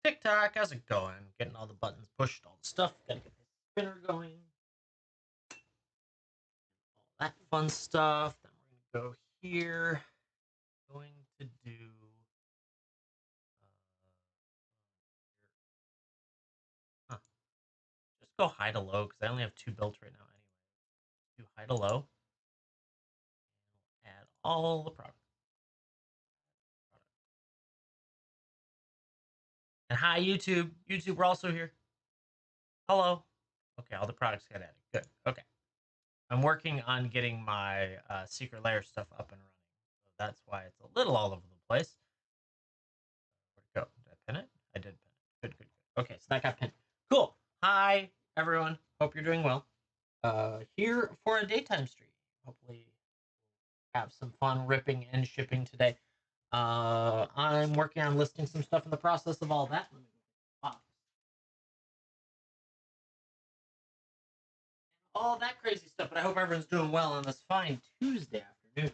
TikTok, how's it going? Getting all the buttons pushed, all the stuff. Gotta get the spinner going. All that fun stuff. Then we're gonna go here. Going to do just go high to low because I only have 2 built right now anyway. Do high to low. Add all the product. And hi YouTube. YouTube, we're also here. Hello. Okay, all the products got added. Good. Okay. I'm working on getting my secret layer stuff up and running. So that's why it's a little all over the place. Where'd it go? Did I pin it? I did pin it. Good, good, good. Okay, so that got pinned. Cool. Hi, everyone. Hope you're doing well. Here for a daytime stream. Hopefully have some fun ripping and shipping today. I'm working on listing some stuff in the process of all that. All that crazy stuff, but I hope everyone's doing well on this fine Tuesday afternoon.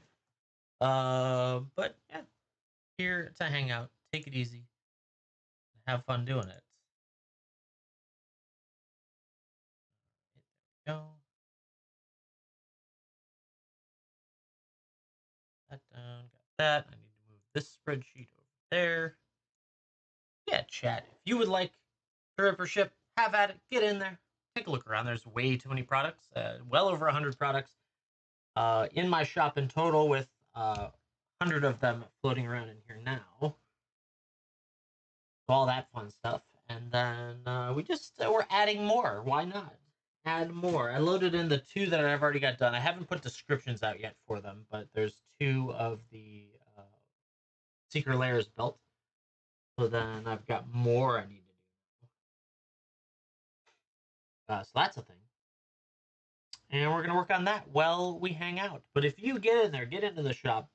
But yeah, here to hang out, take it easy, have fun doing it. There we go. That down, got that. I need to move this spreadsheet over there. Yeah, chat. If you would like to rip or ship, have at it. Get in there. Take a look around. There's way too many products. Well over 100 products in my shop in total, with 100 of them floating around in here now. All that fun stuff. And then we're adding more. Why not? Add more. I loaded in the 2 that I've already got done. I haven't put descriptions out yet for them, but there's 2 of the secret layers built. So then I've got more I need to do. So that's a thing. And we're going to work on that while we hang out. But if you get in there, get into the shop,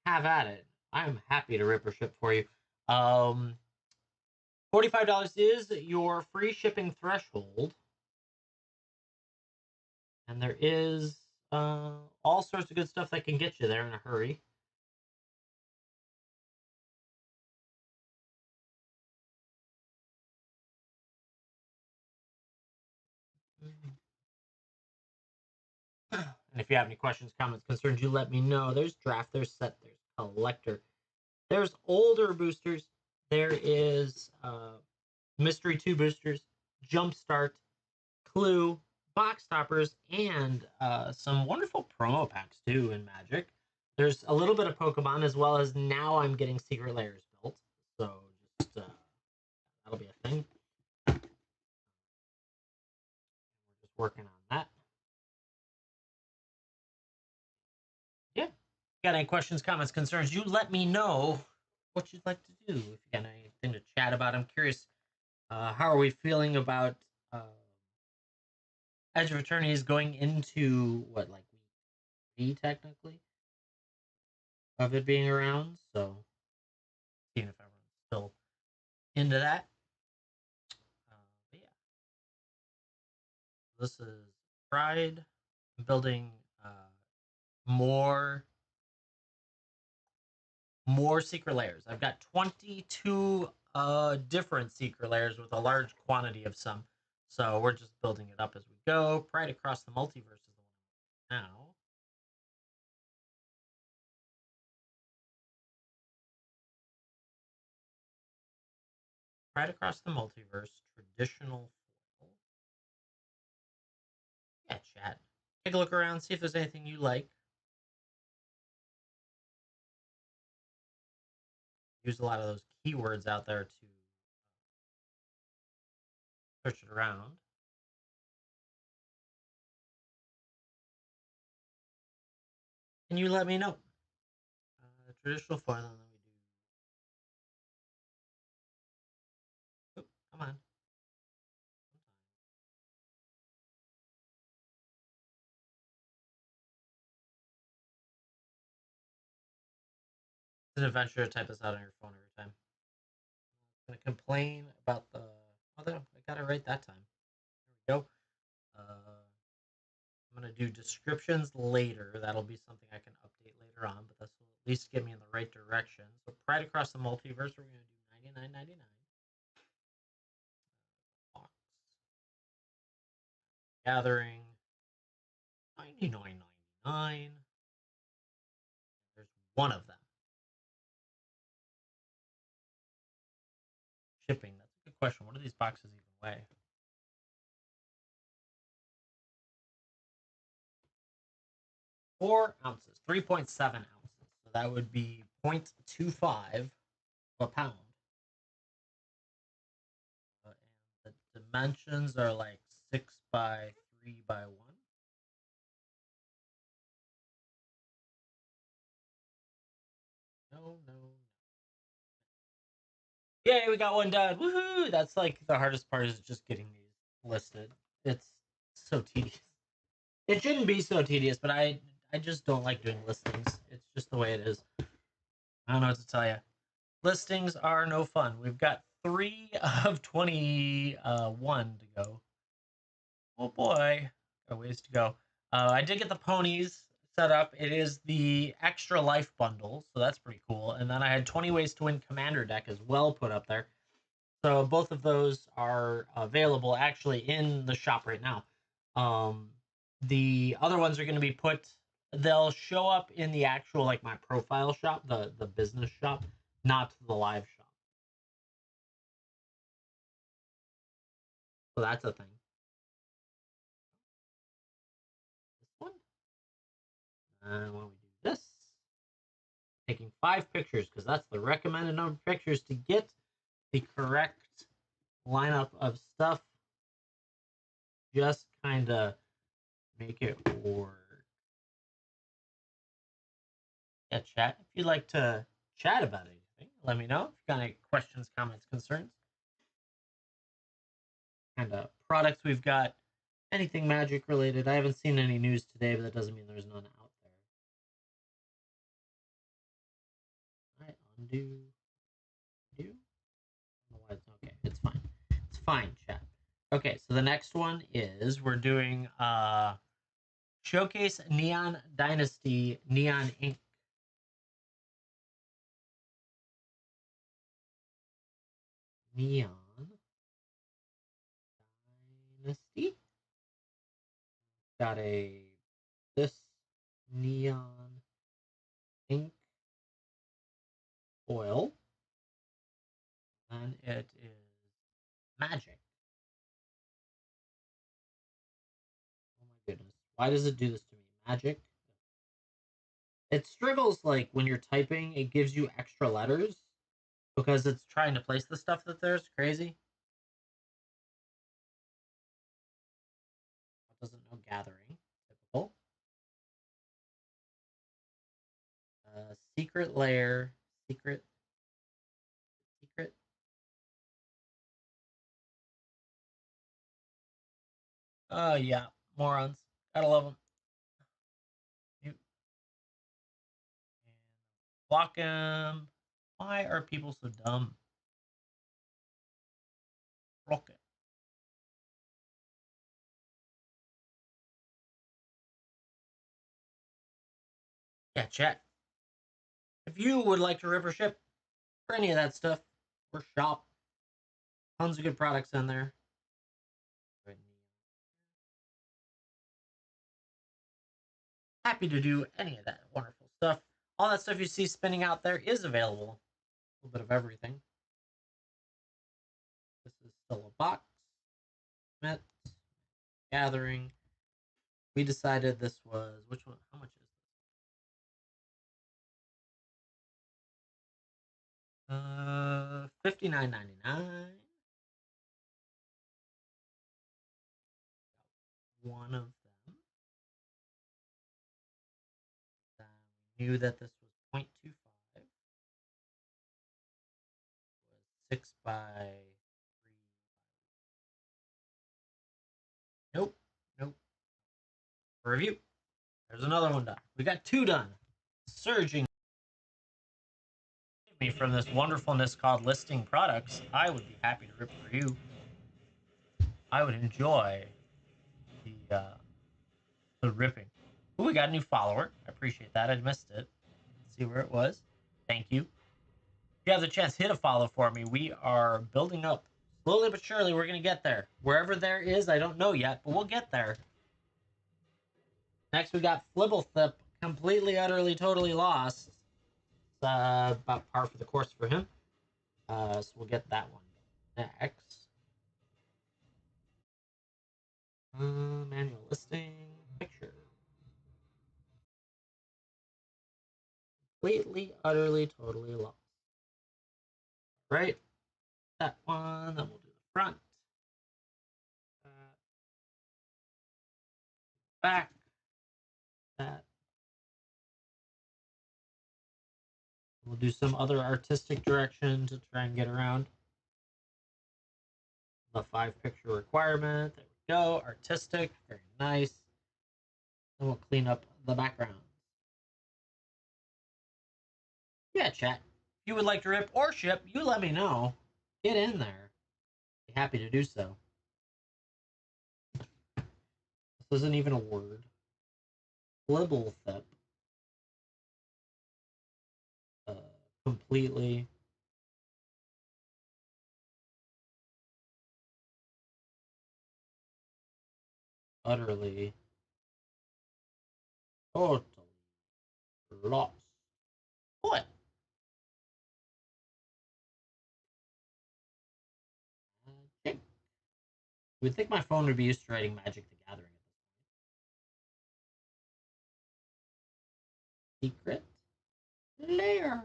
have at it. I'm happy to rip or ship for you. $45 is your free shipping threshold. And there is all sorts of good stuff that can get you there in a hurry. And if you have any questions, comments, concerns, you let me know. There's draft, there's set, there's collector, there's older boosters, there is mystery 2 boosters, jumpstart, clue, box toppers, and some wonderful promo packs too in Magic. There's a little bit of Pokemon, as well as now I'm getting secret layers built. So just that'll be a thing. We're just working on that. Yeah. Got any questions, comments, concerns, you let me know what you'd like to do. If you got anything to chat about, I'm curious. How are we feeling about Edge of Eternities going into what, like week 3 technically of it being around? So seeing if everyone's still into that. But yeah, this is Pride. I'm building more secret layers. I've got 22 different secret layers with a large quantity of some. So we're just building it up as we go. Pride Across the Multiverse is the one now. Pride Across the Multiverse, traditional foil. Yeah, chat. Take a look around, see if there's anything you like. Use a lot of those keywords out there to search it around. And you let me know. Traditional foil, and then we do. Oh, come on. It's an adventure to type this out on your phone every time. I'm gonna complain about the. Oh, I got it right that time. There we go. I'm gonna do descriptions later. That'll be something I can update later on, but this will at least get me in the right direction. So, Pride Across the Multiverse, we're gonna do $99.99. Gathering, 99.99. There's one of them. Shipping, that's a good question. What do these boxes even weigh? Four ounces, 3.7 ounces. So that would be 0.25 a pound. And the dimensions are like 6 by 3 by 1. No, no. Yay, we got one done. Woohoo! That's like the hardest part is just getting these listed. It's so tedious. It shouldn't be so tedious, but I just don't like doing listings. It's just the way it is. I don't know what to tell you. Listings are no fun. We've got 3 of 21 to go. Oh boy, got ways to go. I did get the ponies set up. It is the extra life bundle, so that's pretty cool. And then I had 20 ways to win commander deck as well put up there. So both of those are available actually in the shop right now. The other ones are going to be put. They'll show up in the actual like my profile shop, the business shop, not the live shop. So that's a thing. This one. And when we do this, taking 5 pictures because that's the recommended number of pictures to get the correct lineup of stuff. Just kind of make it work. Yeah, chat. If you'd like to chat about anything, let me know. If you've got any questions, comments, concerns, kind of products we've got, anything magic related. I haven't seen any news today, but that doesn't mean there's none out there. All right, undo. Okay, it's fine. It's fine, chat. Okay, so the next one is we're doing Showcase Neon Dynasty Neon Ink. Neon Dynasty. Got this neon ink foil, and it is magic. Oh my goodness. Why does it do this to me? Magic. It struggles like when you're typing, it gives you extra letters because it's trying to place the stuff that there's crazy. It doesn't know gathering. Typical. Secret layer. Secret. Oh yeah, morons. Gotta love them. Mute. And block him. Why are people so dumb? Rocket. Yeah, chat. If you would like to rip or ship for any of that stuff, or shop, tons of good products in there. Happy to do any of that wonderful stuff. All that stuff you see spinning out there is available. A little bit of everything. This is still a box. Met. Gathering. We decided this was which one? How much is this? $59.99. One of them. We knew that this was 0.25. Was 6 by 3. Nope. Nope. For review. There's another one done. We got 2 done. Surging me from this wonderfulness called listing products. I would be happy to rip for you. I would enjoy the ripping. Ooh, we got a new follower. I appreciate that. I missed it. Let's see where it was. Thank you. If you have the chance, hit a follow for me. We are building up Slowly but surely, we're going to get there. Wherever there is, I don't know yet, but we'll get there. Next, we got Flibblethip, completely, utterly, totally lost. It's about par for the course for him. So we'll get that one next. Manual listing, picture. Completely, utterly, totally lost. Right? That one, then we'll do the front. Back. That. We'll do some other artistic direction to try and get around the 5-picture requirement. There we go. Artistic, very nice. Then we'll clean up the background. Yeah, chat. If you would like to rip or ship, you let me know. Get in there. Be happy to do so. This isn't even a word. Flibblethip. Completely. Utterly. Totally lost. What? You would think my phone would be used to writing Magic the Gathering at this point. Secret layer.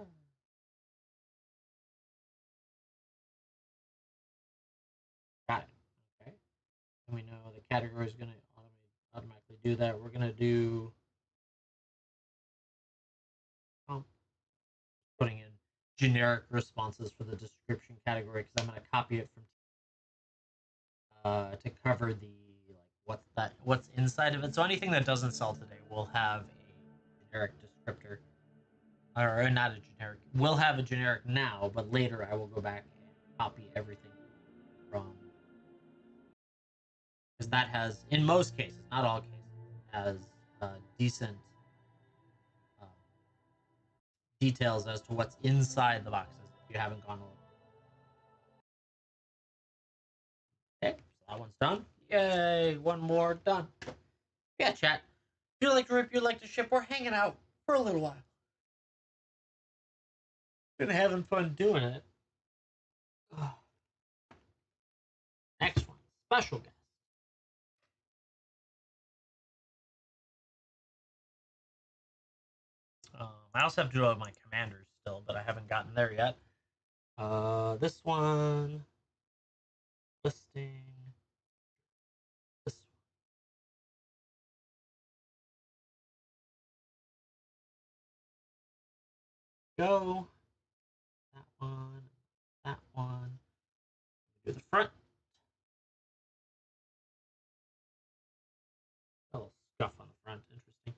Got it. Okay. And we know the category is going to automatically do that. We're going to do putting in generic responses for the description category because I'm going to copy it from to cover the what's inside of it. So anything that doesn't sell today will have a generic descriptor, or not a generic. Will have a generic now, but later I will go back and copy everything from because that has, in most cases, not all cases, has decent uh, details as to what's inside the boxes. If you haven't gone over. Okay, so that one's done. Yay, one more done. Yeah, chat. If you like to rip, you like to ship, we're hanging out for a little while. Been having fun doing it. Oh. Next one, special guest. I also have to do my commanders still, but I haven't gotten there yet. This one, listing, this one, go, that one, do the front. A little scuff on the front, interesting.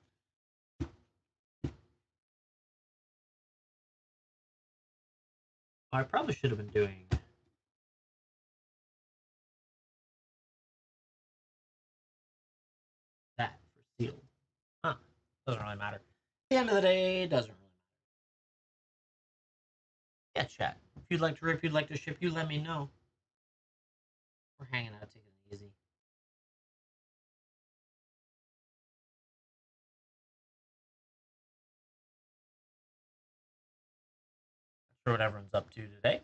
I probably should have been doing that for sealed. Huh, doesn't really matter. At the end of the day, it doesn't really matter. Yeah, chat. If you'd like to rip, you'd like to ship, you let me know. We're hanging out, taking it easy. Not sure what everyone's up to today. Any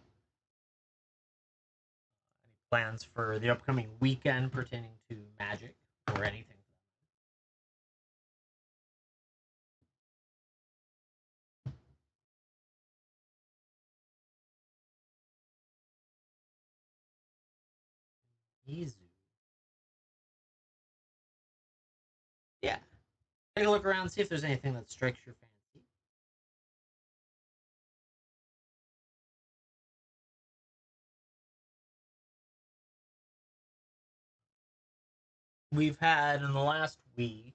plans for the upcoming weekend pertaining to Magic or anything? Easy. Yeah. Take a look around, see if there's anything that strikes your fancy. We've had in the last week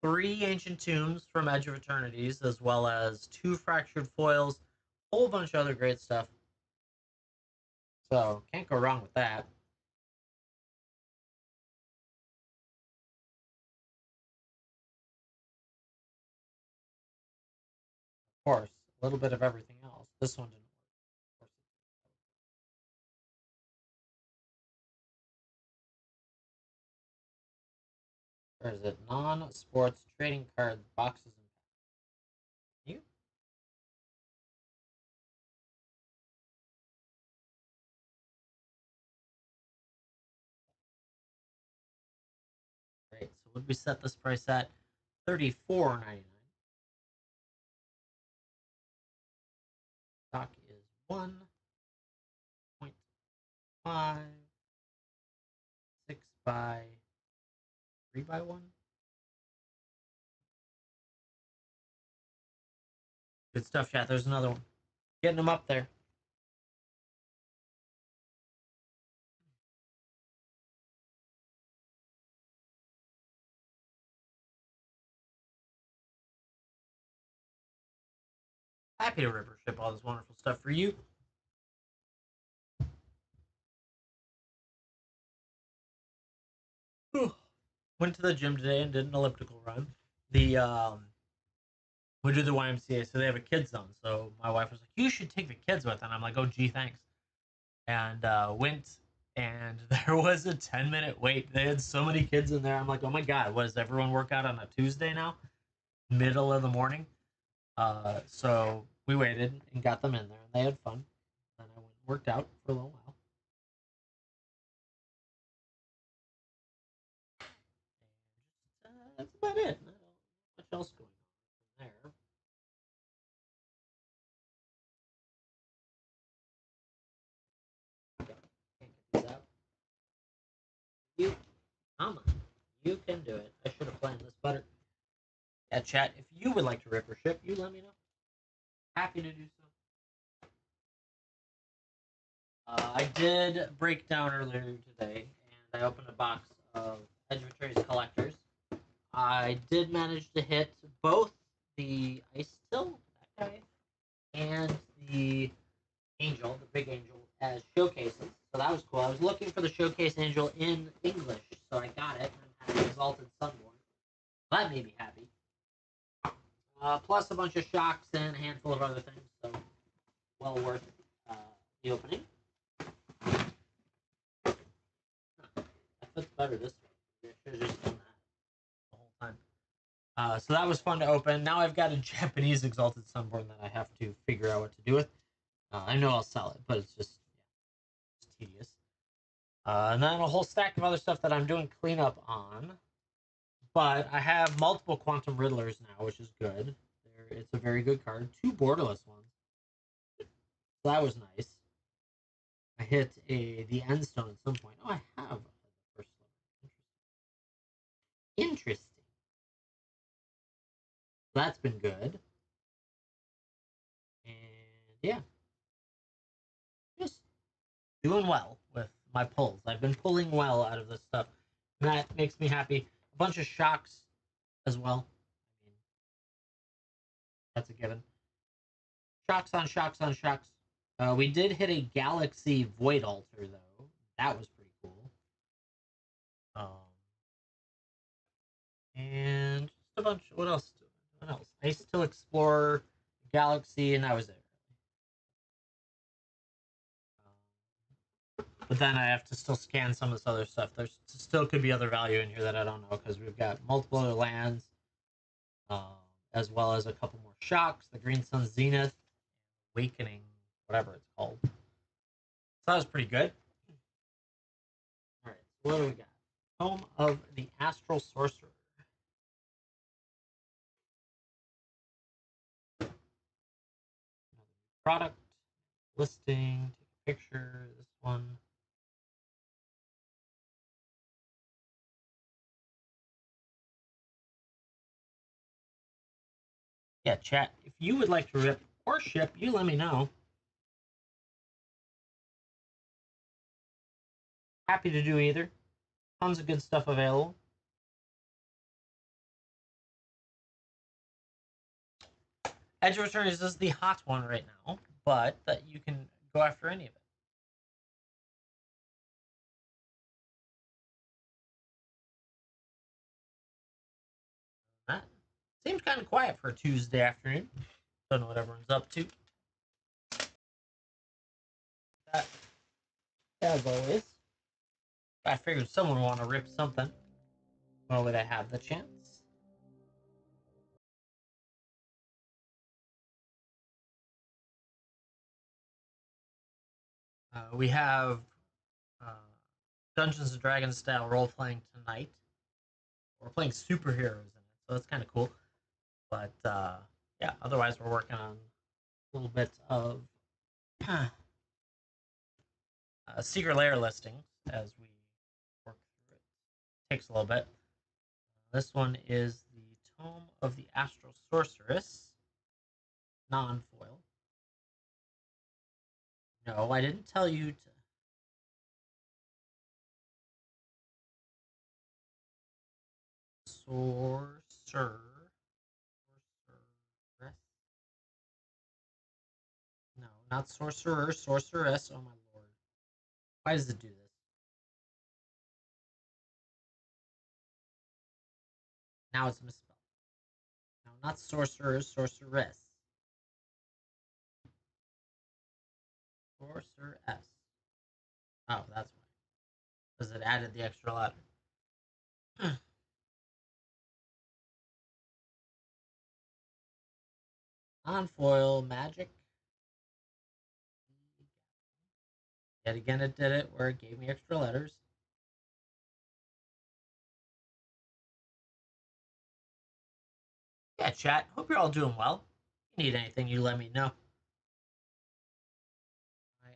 3 ancient tombs from Edge of Eternities, as well as 2 fractured foils, a whole bunch of other great stuff. So can't go wrong with that. Of course, a little bit of everything else. This one didn't work. Or is it non-sports trading cards, boxes, and you? Right. So would we set this price at $34.99? Stock is 1.5, 6 by 3 by 1. Good stuff, chat. There's another one. Getting them up there. Happy to rip or ship all this wonderful stuff for you. Went to the gym today and did an elliptical run. The we do the YMCA, so they have a kids zone. So my wife was like, "You should take the kids with," and I'm like, "Oh, gee, thanks." And went, and there was a 10-minute wait. They had so many kids in there. I'm like, "Oh my god, what does everyone work out on a Tuesday now, middle of the morning?" So we waited and got them in there, and they had fun. Then I went and worked out for a little while. And that's about it. Not much else going on there. Can't get these out. You, come on. You can do it. I should have planned this better. Yeah, chat. If you would like to rip or ship, you let me know. Happy to do so. I did break down earlier today, and I opened a box of Edgewater's Collectors. I did manage to hit both the Ice Till, that guy, and the Angel, the big Angel, as showcases. So that was cool. I was looking for the Showcase Angel in English, so I got it. And had Exalted Sunborn. That made me happy. Plus a bunch of shocks and a handful of other things. So well worth the opening. That fits better this way. I should have just done that the whole time. So that was fun to open. Now I've got a Japanese Exalted Sunborn that I have to figure out what to do with. I know I'll sell it, but it's just it's tedious. And then a whole stack of other stuff that I'm doing cleanup on. But I have multiple Quantum Riddlers now, which is good. It's a very good card. Two borderless ones. So that was nice. I hit the end stone at some point. Oh, I have the first one. Interesting. That's been good. And yeah, just doing well with my pulls. I've been pulling well out of this stuff. And that makes me happy. A bunch of shocks as well. I mean, that's a given. Shocks on shocks on shocks. We did hit a Galaxy Void Altar, though. That was pretty cool. Um, and just a bunch. What else? What else? I used to explore Galaxy, and that was it. But then I have to still scan some of this other stuff. There's still could be other value in here that I don't know because we've got multiple other lands, um, as well as a couple more shocks. The Green Sun Zenith, Awakening, whatever it's called. So that was pretty good. All right, so what do we got? Home of the Astral Sorcerer. Product listing. Take a picture. This one. Yeah, chat. If you would like to rip or ship, you let me know. Happy to do either. Tons of good stuff available. Edge of Returns is the hot one right now, but that you can go after any of it. That seems kind of quiet for a Tuesday afternoon. Don't know what everyone's up to. That, as always, I figured someone would want to rip something. Well, would I have the chance? We have uh, Dungeons and Dragons style role playing tonight. We're playing superheroes in it, so that's kind of cool. But yeah, otherwise we're working on a little bit of secret layer listings as we work through it. Takes a little bit. This one is the Tome of the Astral Sorceress, non-foil. No, I didn't tell you to. Sorcerer. Sorceress. No, not sorcerer, sorceress. Oh my lord. Why does it do this? Now it's misspelled. No, not sorcerer, sorceress. Sorceress. Oh, that's why. Because it added the extra letter. Non-foil magic. Yet again, it did it where it gave me extra letters. Yeah, chat. Hope you're all doing well. If you need anything, you let me know. I am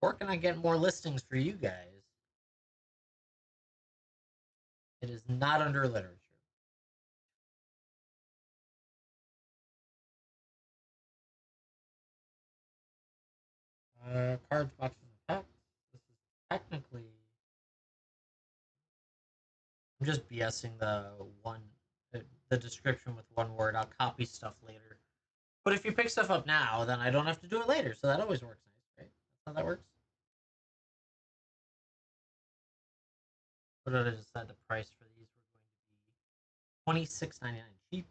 working on getting more listings for you guys. It is not under literature. Cards, boxes, and packs. This is technically. I'm just BSing the description with one word. I'll copy stuff later. But if you pick stuff up now, then I don't have to do it later. So that always works nice, right? That's how that works. What did I decide the price for these were going to be? $26.99 cheap.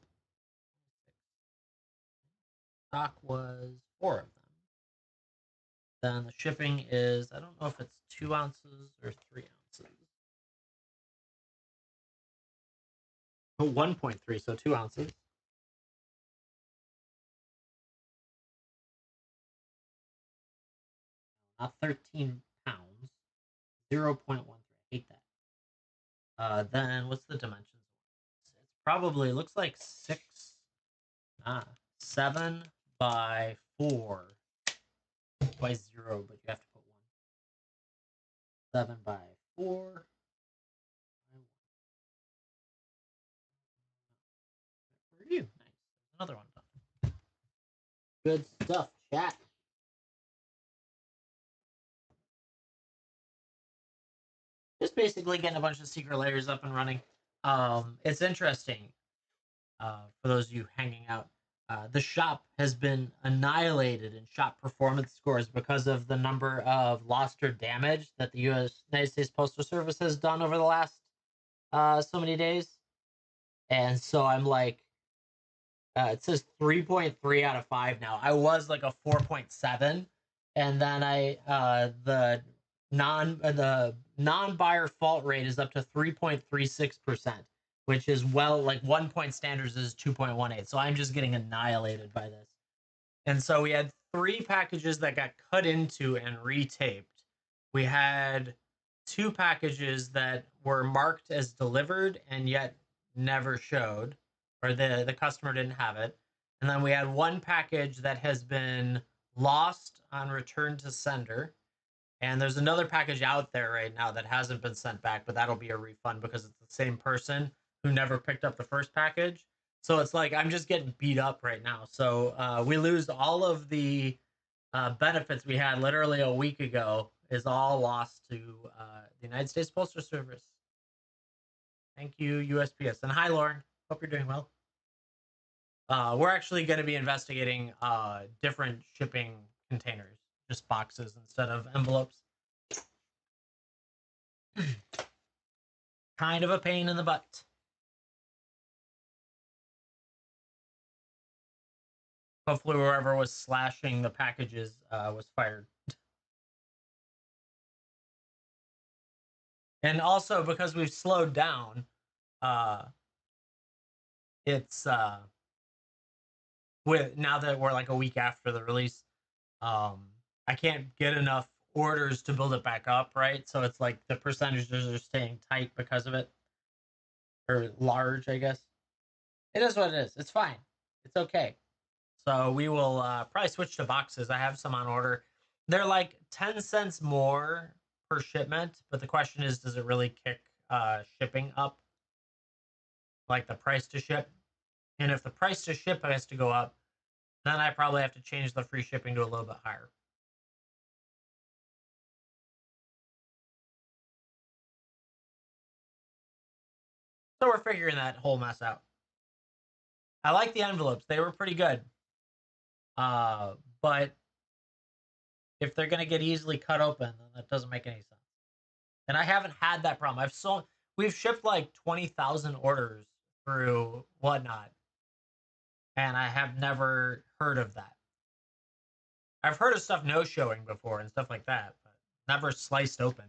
Stock was four of them. Then the shipping is, I don't know if it's 2 ounces or 3 ounces. Oh, 1.3, so 2 ounces. Not 13 pounds. 0.13. I hate that. Then what's the dimensions? It's probably looks like 7 by 4 by 0, but you have to put 1. 7 by 4 by 1. Review. Nice. Another one done. Good stuff, chat. Just basically getting a bunch of secret layers up and running. It's interesting for those of you hanging out. The shop has been annihilated in shop performance scores because of the number of lost or damage that the United States Postal Service has done over the last so many days. And so I'm like, it says 3.3 out of 5 now. I was like a 4.7, and then the non-buyer fault rate is up to 3.36%, which is well like 1 point standards is 2.18. So I'm just getting annihilated by this. And so we had 3 packages that got cut into and retaped. We had 2 packages that were marked as delivered and yet never showed, or the customer didn't have it. And then we had 1 package that has been lost on return to sender. And there's another package out there right now that hasn't been sent back, but that'll be a refund because it's the same person who never picked up the first package. So it's like I'm just getting beat up right now. So we lose all of the benefits we had literally a week ago is all lost to the United States Postal Service. Thank you, USPS. And hi, Lauren. Hope you're doing well. We're actually going to be investigating different shipping containers, just boxes instead of envelopes. Kind of a pain in the butt. Hopefully, whoever was slashing the packages was fired. And also, because we've slowed down, uh it's with now that we're like a week after the release, um I can't get enough orders to build it back up, right? So it's like the percentages are staying tight because of it, or large, I guess. It is what it is. It's fine. It's okay. So we will probably switch to boxes. I have some on order. They're like 10 cents more per shipment, but the question is, does it really kick shipping up, like the price to ship? And if the price to ship has to go up, then I probably have to change the free shipping to a little bit higher. So we're figuring that whole mess out. I like the envelopes. They were pretty good. But if they're going to get easily cut open, then that doesn't make any sense. And I haven't had that problem. We've shipped like 20,000 orders through Whatnot, and I have never heard of that. I've heard of stuff no showing before and stuff like that, but never sliced open.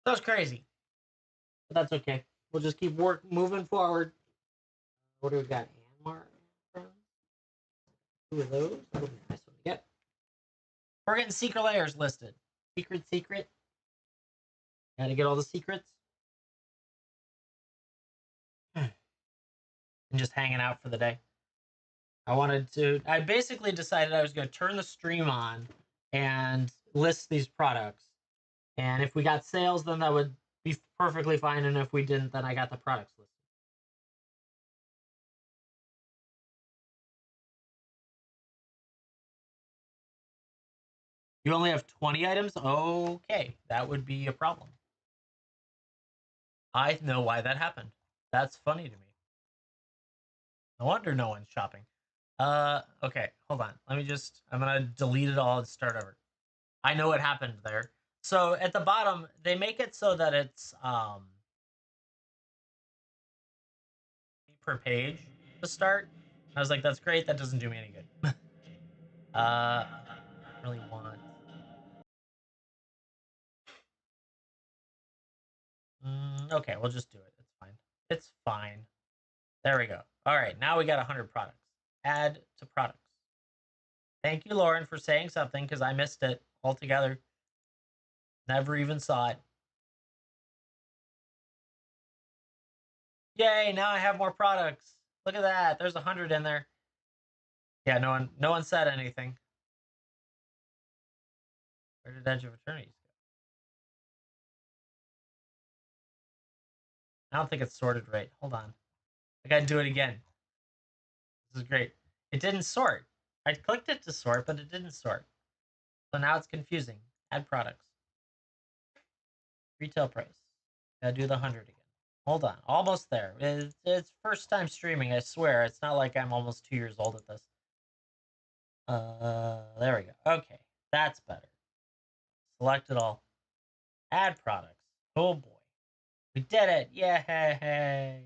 That's crazy, but that's okay. We'll just keep moving forward. What do we got? Anmar? Two of those. That'll be a nice one to get. We're getting secret layers listed. Secret. Gotta get all the secrets. And just hanging out for the day. I basically decided I was going to turn the stream on and list these products. And if we got sales, then that would be perfectly fine. And if we didn't, then I got the products listed. You only have 20 items? Okay, that would be a problem. I know why that happened. That's funny to me. No wonder no one's shopping. Okay, hold on. I'm gonna delete it all and start over. I know what happened there. So at the bottom, they make it so that it's per page to start. I was like, that's great. That doesn't do me any good. I don't really want. Okay, we'll just do it. It's fine. It's fine. There we go. All right, now we got 100 products. Add to products. Thank you, Lauren, for saying something because I missed it altogether. Never even saw it. Yay! Now I have more products. Look at that. There's 100 in there. Yeah, no one said anything. Where did Edge of Eternities go? I don't think it's sorted right. Hold on. I gotta do it again. This is great. It didn't sort. I clicked it to sort, but it didn't sort. So now it's confusing. Add products. Retail price. Gotta do the 100 again. Hold on. Almost there. It's first time streaming, I swear. It's not like I'm almost 2 years old at this. There we go. Okay. That's better. Select it all. Add products. Oh boy. We did it. Yay.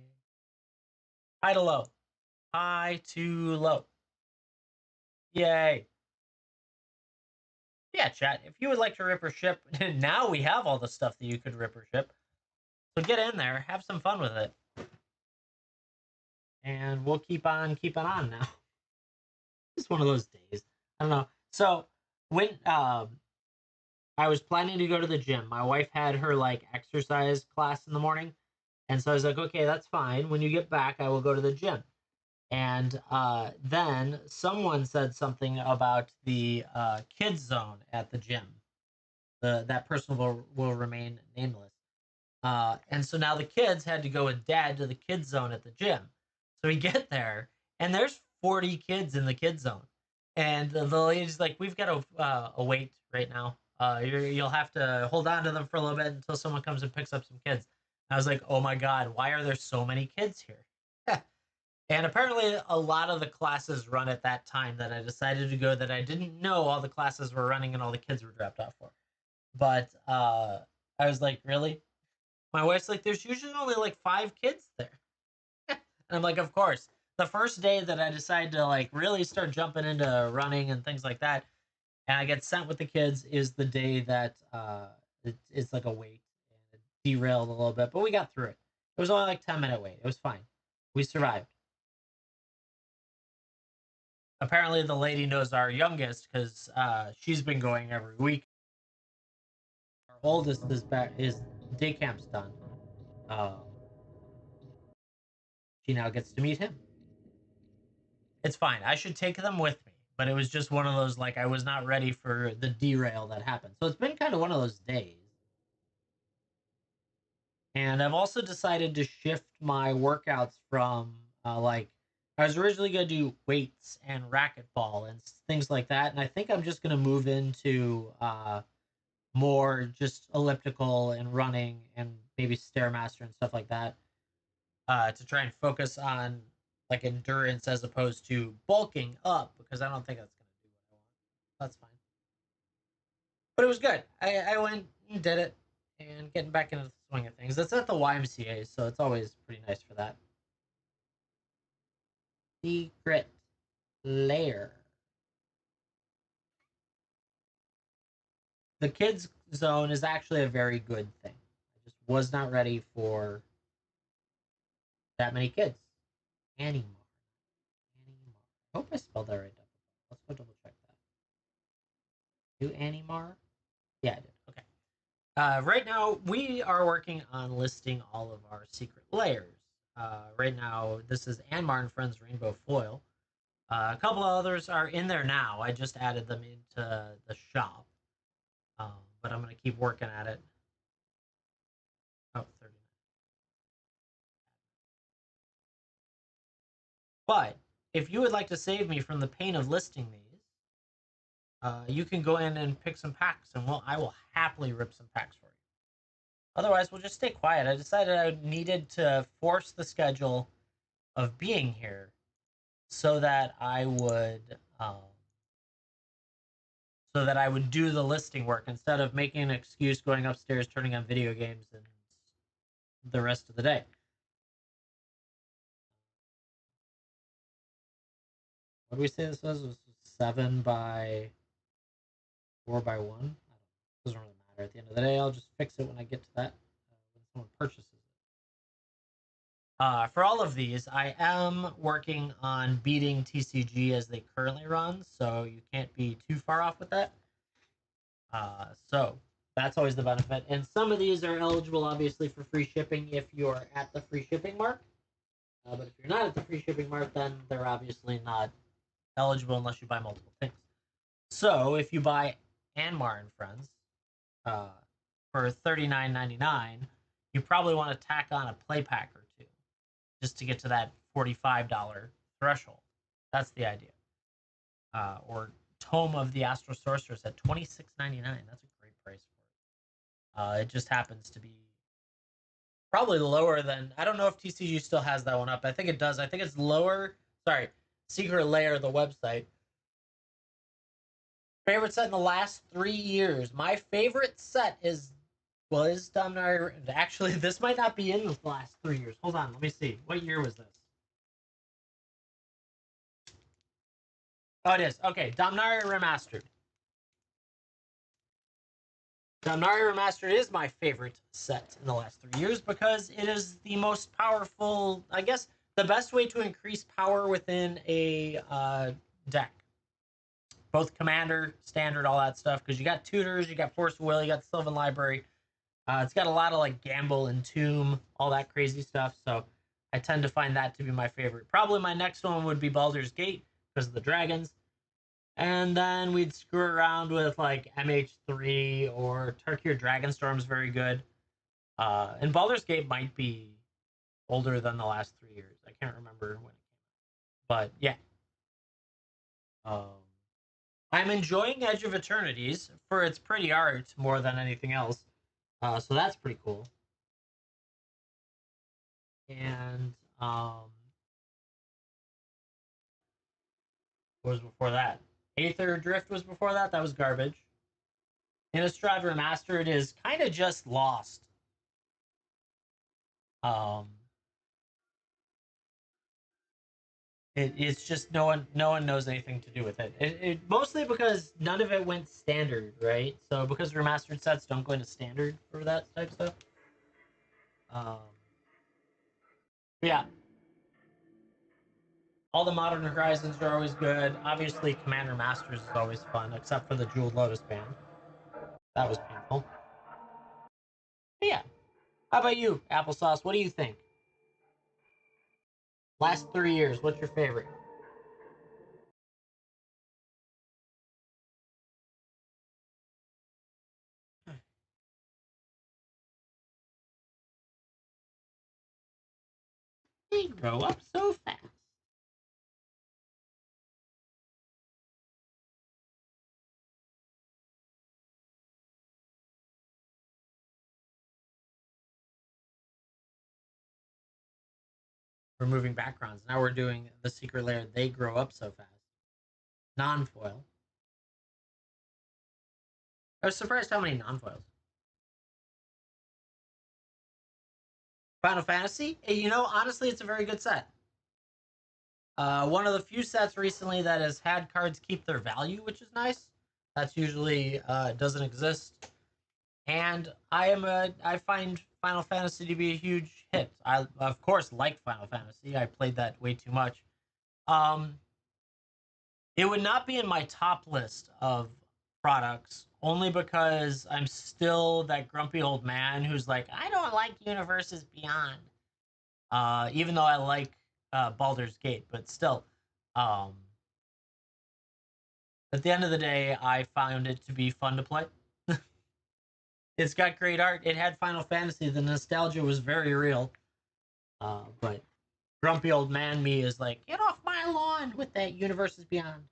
High to low. High to low. Yay. Yeah, chat. If you would like to rip or ship, now we have all the stuff that you could rip or ship. So get in there, have some fun with it. And we'll keep on keeping on now. It's one of those days. I don't know. So when I was planning to go to the gym, my wife had her like exercise class in the morning. And so I was like, okay, that's fine. When you get back, I will go to the gym. And then someone said something about the kids zone at the gym. That person will remain nameless. And so now the kids had to go with dad to the kids zone at the gym. So we get there, and there's 40 kids in the kids zone. And the lady's like, we've got a wait right now. You'll have to hold on to them for a little bit until someone comes and picks up some kids. I was like, oh my God, why are there so many kids here? And apparently a lot of the classes run at that time that I decided to go that I didn't know all the classes were running and all the kids were dropped off for. But I was like, really? My wife's like, there's usually only like 5 kids there. And I'm like, of course. the first day that I decided to like really start jumping into running and things like that, and I get sent with the kids is the day that it's like a wait and it derailed a little bit, but we got through it. It was only like 10-minute wait. It was fine. We survived. Apparently, the lady knows our youngest because she's been going every week. Our oldest is back. His day camp's done. Uh, she now gets to meet him. It's fine. I should take them with me, but it was just one of those like I was not ready for the derail that happened. So it's been kind of one of those days. And I've also decided to shift my workouts from like I was originally going to do weights and racquetball and things like that, and I think I'm just going to move into more just elliptical and running and maybe stairmaster and stuff like that to try and focus on like endurance as opposed to bulking up because I don't think that's going to do what I want. That's fine, but it was good. I went and did it and getting back into the swing of things. It's at the YMCA, so it's always pretty nice for that. Secret lair. The kids zone is actually a very good thing. I just was not ready for that many kids anymore. I hope I spelled that right. Let's go double check that. Do Animar? Yeah, I did. Okay. Right now, we are working on listing all of our secret layers. Right now, this is Anmar and Friends Rainbow Foil. A couple of others are in there now. I just added them into the shop. But I'm going to keep working at it. Oh, 39. But if you would like to save me from the pain of listing these, you can go in and pick some packs, and I will happily rip some packs for you. Otherwise, we'll just stay quiet. I decided I needed to force the schedule of being here so that I would do the listing work instead of making an excuse going upstairs, turning on video games, and the rest of the day. What do we say this was? It was 7 by 4 by 1. It doesn't really matter. At the end of the day, I'll just fix it when I get to that when someone purchases it. For all of these, I am working on beating TCG as they currently run, so you can't be too far off with that. So that's always the benefit. And some of these are eligible, obviously, for free shipping if you're at the free shipping mark. But if you're not at the free shipping mark, then they're obviously not eligible unless you buy multiple things. So if you buy Anmar and Friends uh, for $39.99, you probably want to tack on a play pack or two just to get to that $45 threshold. That's the idea. Or Tome of the Astral Sorceress at $26.99. That's a great price for it. It just happens to be probably lower than I don't know if TCG still has that one up. I think it does. I think it's lower. Sorry, Secret Lair, the website. Favorite set in the last 3 years. My favorite set is Dominaria. Actually, this might not be in the last 3 years. Hold on, let me see. What year was this? Oh, it is. Okay, Dominaria Remastered. Dominaria Remastered is my favorite set in the last 3 years because it is the most powerful, I guess, the best way to increase power within a deck. Both Commander, Standard, all that stuff, because you got Tutors, you got Force of Will, you got the Sylvan Library. It's got a lot of like Gamble and Tomb, all that crazy stuff, so I tend to find that to be my favorite. Probably my next one would be Baldur's Gate because of the dragons. And then we'd screw around with like MH3 or Tarkir Dragonstorm's very good. And Baldur's Gate might be older than the last 3 years. I can't remember when it came out. But yeah. Um, I'm enjoying Edge of Eternities for its pretty art more than anything else. So that's pretty cool. And what was before that? Aether Drift was before that. That was garbage. Innistrad Remastered is kind of just lost. Um, It's just no one knows anything to do with it. Mostly because none of it went standard, right? So because remastered sets don't go into standard for that type of stuff. Um, yeah, all the modern horizons are always good. Obviously, Commander Masters is always fun, except for the Jeweled Lotus ban. That was painful. But yeah. How about you, Applesauce? What do you think? Last 3 years, what's your favorite? They grow up so fast. Removing backgrounds. Now we're doing the secret layer. They grow up so fast. Non-foil. I was surprised how many non-foils. Final Fantasy. Honestly, it's a very good set. One of the few sets recently that has had cards keep their value, which is nice. That's usually doesn't exist. And I find Final Fantasy to be a huge hit. I of course like Final Fantasy. I played that way too much. Um, it would not be in my top list of products only because I'm still that grumpy old man who's like, I don't like Universes Beyond. Even though I like Baldur's Gate, but still, um, at the end of the day, I found it to be fun to play. It's got great art. It had Final Fantasy. The nostalgia was very real. But grumpy old man me is like, get off my lawn with that Universes Beyond.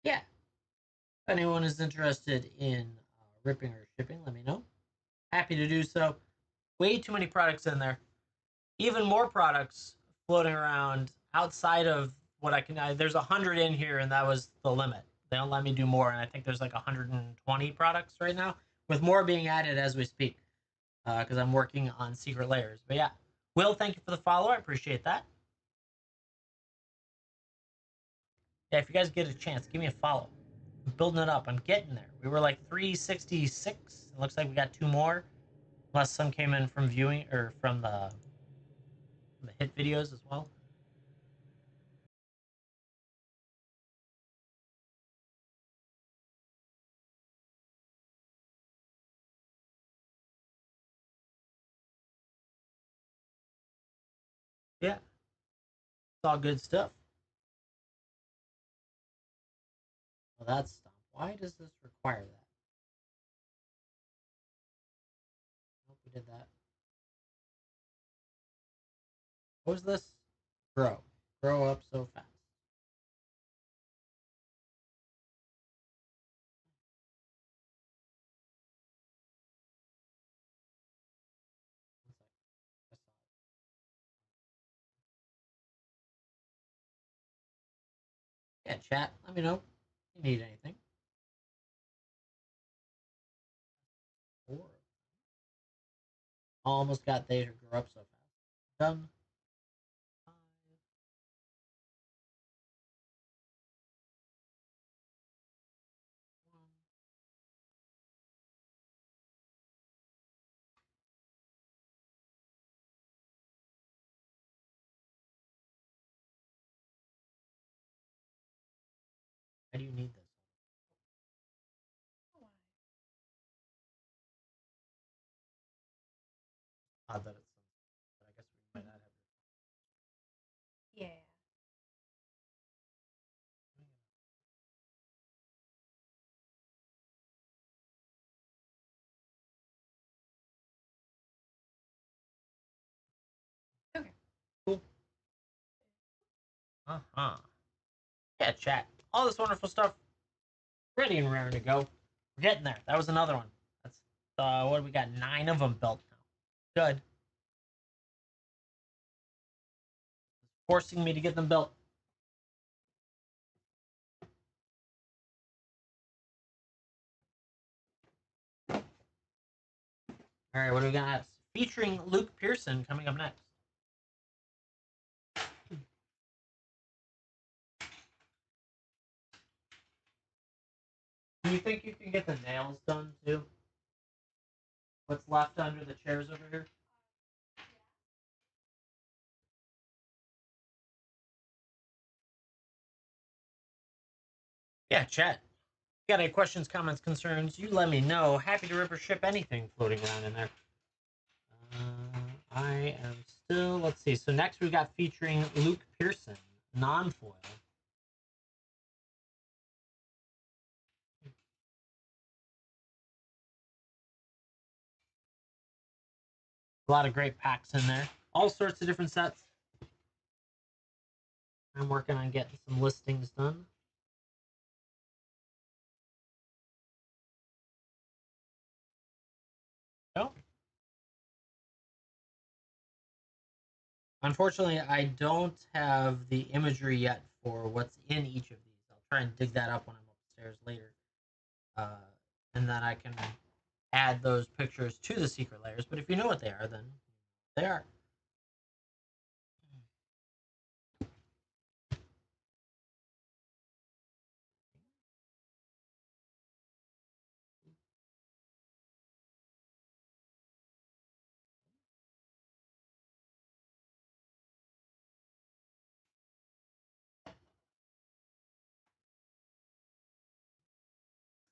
Yeah. If anyone is interested in ripping or shipping, let me know. Happy to do so. Way too many products in there. Even more products floating around outside of what I can. There's 100 in here, and that was the limit. They don't let me do more, and I think there's like 120 products right now, with more being added as we speak. Because I'm working on secret layers. But yeah, Will, thank you for the follow. I appreciate that. Yeah, if you guys get a chance, give me a follow. I'm building it up. I'm getting there. We were like 366. It looks like we got two more, unless some came in from viewing or from the hit videos as well. Yeah, it's all good stuff. Well, that's dumb. Why does this require that? Nope, we did that. What was this? Grow. Grow up so fast. Yeah, chat. Let me know if you need anything. Or almost got they to grow up so fast. Done. Why do you need this? Odd that it's. But I guess we might not have. Yeah. Okay. Cool. Uh-huh. Yeah, chat. All this wonderful stuff ready and raring to go. We're getting there. That was another one. That's what we got 9 of them built now. Good. Forcing me to get them built. All right, what do we got next? Featuring Luke Pearson coming up next. Do you think you can get the nails done too? What's left under the chairs over here? Yeah, chat. If you got any questions, comments, concerns, you let me know. Happy to rip or ship anything floating around in there. I am still, let's see. So next we got featuring Luke Pearson, non-foil. A lot of great packs in there. All sorts of different sets. I'm working on getting some listings done. Oh. Unfortunately, I don't have the imagery yet for what's in each of these. I'll try and dig that up when I'm upstairs later. And then I can add those pictures to the secret layers. But if you know what they are, then they are.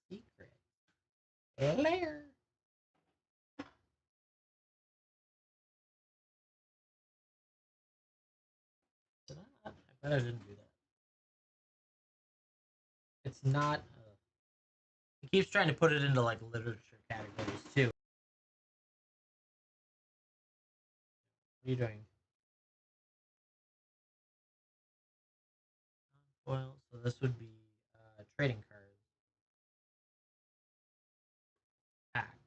Secret layer. Did I not? I bet I didn't do that. It's not. It keeps trying to put it into like literature categories too. What are you doing? Well, so this would be trading cards. Pack.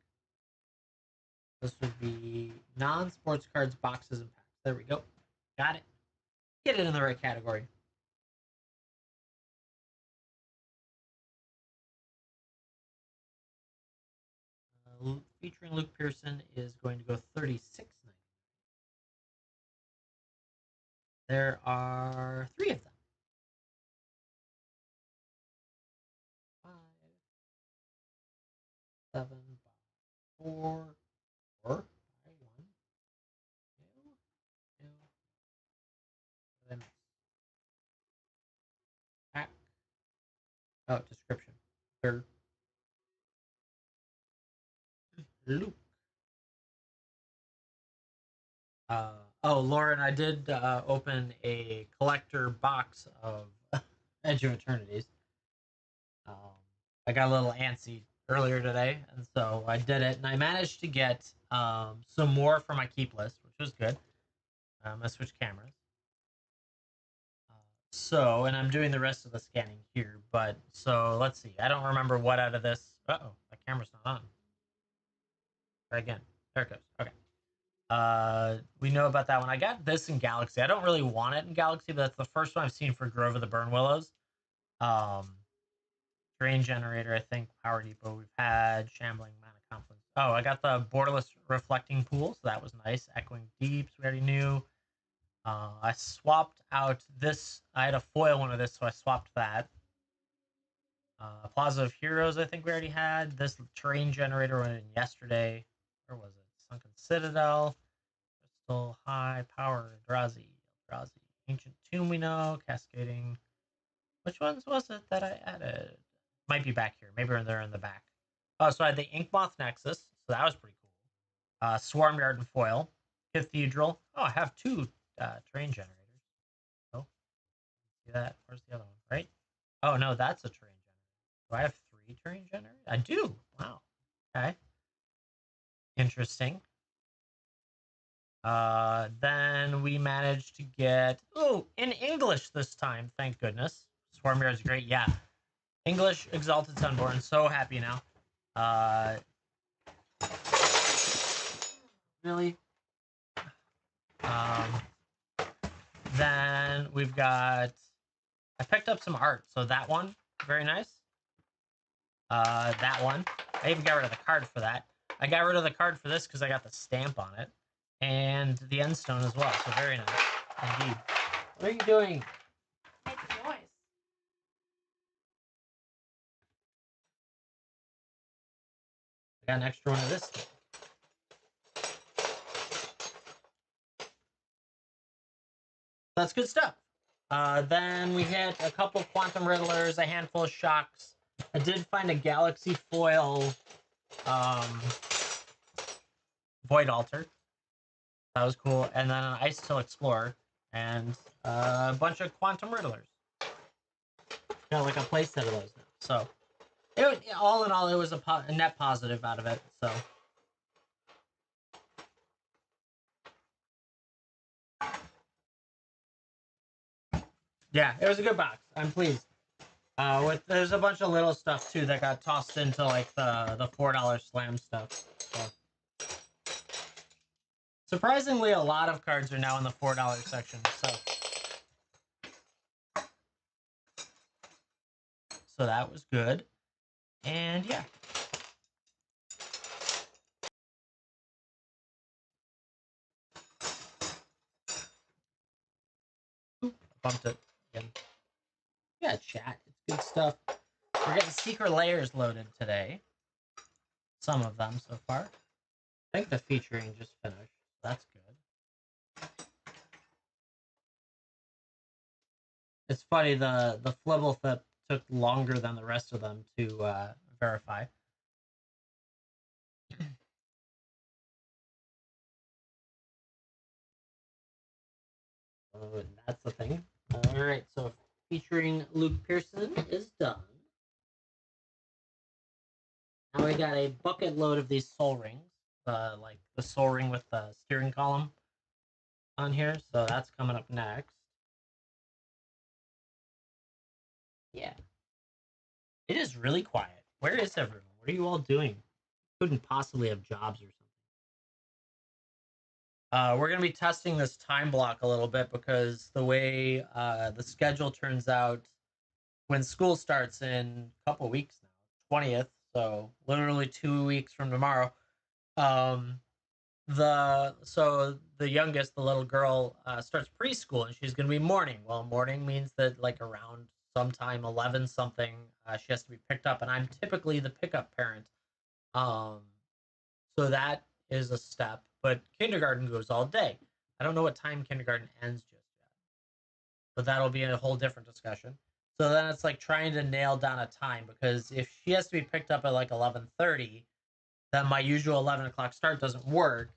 This would be non-sports cards, boxes, and packs. There we go. Got it. Get it in the right category. Featuring Luke Pearson is going to go 36.90. There are 3 of them. 5, 7, 4, 4, 1, 2, 2. Then pack. Oh, description. Third. Luke. Oh, Lauren, I did open a collector box of Edge of Eternities. Um, I got a little antsy earlier today, and so I did it, and I managed to get some more for my keep list, which was good. I switched cameras. So, and I'm doing the rest of the scanning here, but so let's see. I don't remember what out of this. Uh-oh, my camera's not on. Try again. There it goes. Okay. We know about that one. I got this in Galaxy. I don't really want it in Galaxy, but that's the first one I've seen for Grove of the Burn Willows. Terrain Generator, I think. Power Depot, we've had. Shambling, Mana Confluence. Oh, I got the Borderless Reflecting Pool, so that was nice. Echoing Deeps, we already knew. I swapped out this. I had a foil one of this, so I swapped that. Plaza of Heroes, I think we already had. This Terrain Generator went in yesterday. Where was it? Sunken Citadel. Crystal High, Power, Eldrazi. Ancient Tomb, we know. Cascading. Which ones was it that I added? Might be back here. Maybe they're in the back. Oh, so I had the Inkmoth Nexus. So that was pretty cool. Swarmyard and Foil. Cathedral. Oh, I have 2 Terrain Generators. Oh, see that? Where's the other one? Right? Oh, no, that's a Terrain Generator. Do I have 3 Terrain Generators? I do. Wow. Okay. Interesting. Then we managed to get in English this time, thank goodness. Swarmyard is great, yeah. English Exalted Sunborn, so happy now. Really? Then we've got. I picked up some art, so that one, very nice. That one, I even got rid of the card for that. I got rid of the card for this because I got the stamp on it. And the end stone as well. So very nice. Indeed. What are you doing? Make noise. I got an extra one of this. That's good stuff. Then we hit a couple Quantum Riddlers, a handful of Shocks. I did find a Galaxy Foil Void Altar. That was cool. And then an Ice Till Explorer. And a bunch of Quantum Riddlers. Got like a playset of those now. So, all in all, it was a net positive out of it. So, yeah, it was a good box. I'm pleased. There's a bunch of little stuff too that got tossed into like the $4 slam stuff. So. Surprisingly, a lot of cards are now in the $4 section. So that was good. And yeah. Oop, bumped it again. Yeah, chat. It's good stuff. We're getting secret layers loaded today. Some of them so far. I think the featuring just finished. That's good. It's funny, the Flibblethip took longer than the rest of them to verify. That's the thing. Alright, so featuring Luke Pearson is done. Now we got a bucket load of these soul rings. Like the soul ring with the steering column on here. So that's coming up next. Yeah. It is really quiet. Where is everyone? What are you all doing? Couldn't possibly have jobs or something. We're going to be testing this time block a little bit because the way the schedule turns out when school starts in a couple weeks now, 20th, so literally 2 weeks from tomorrow. The youngest, the little girl, starts preschool and she's going to be morning. Well, morning means that like around sometime 11 something, she has to be picked up, and I'm typically the pickup parent. Um, so that is a step. But kindergarten goes all day. I don't know what time kindergarten ends just yet, but that'll be a whole different discussion. So then it's like trying to nail down a time, because if she has to be picked up at like 11:30, then my usual 11 o'clock start doesn't work.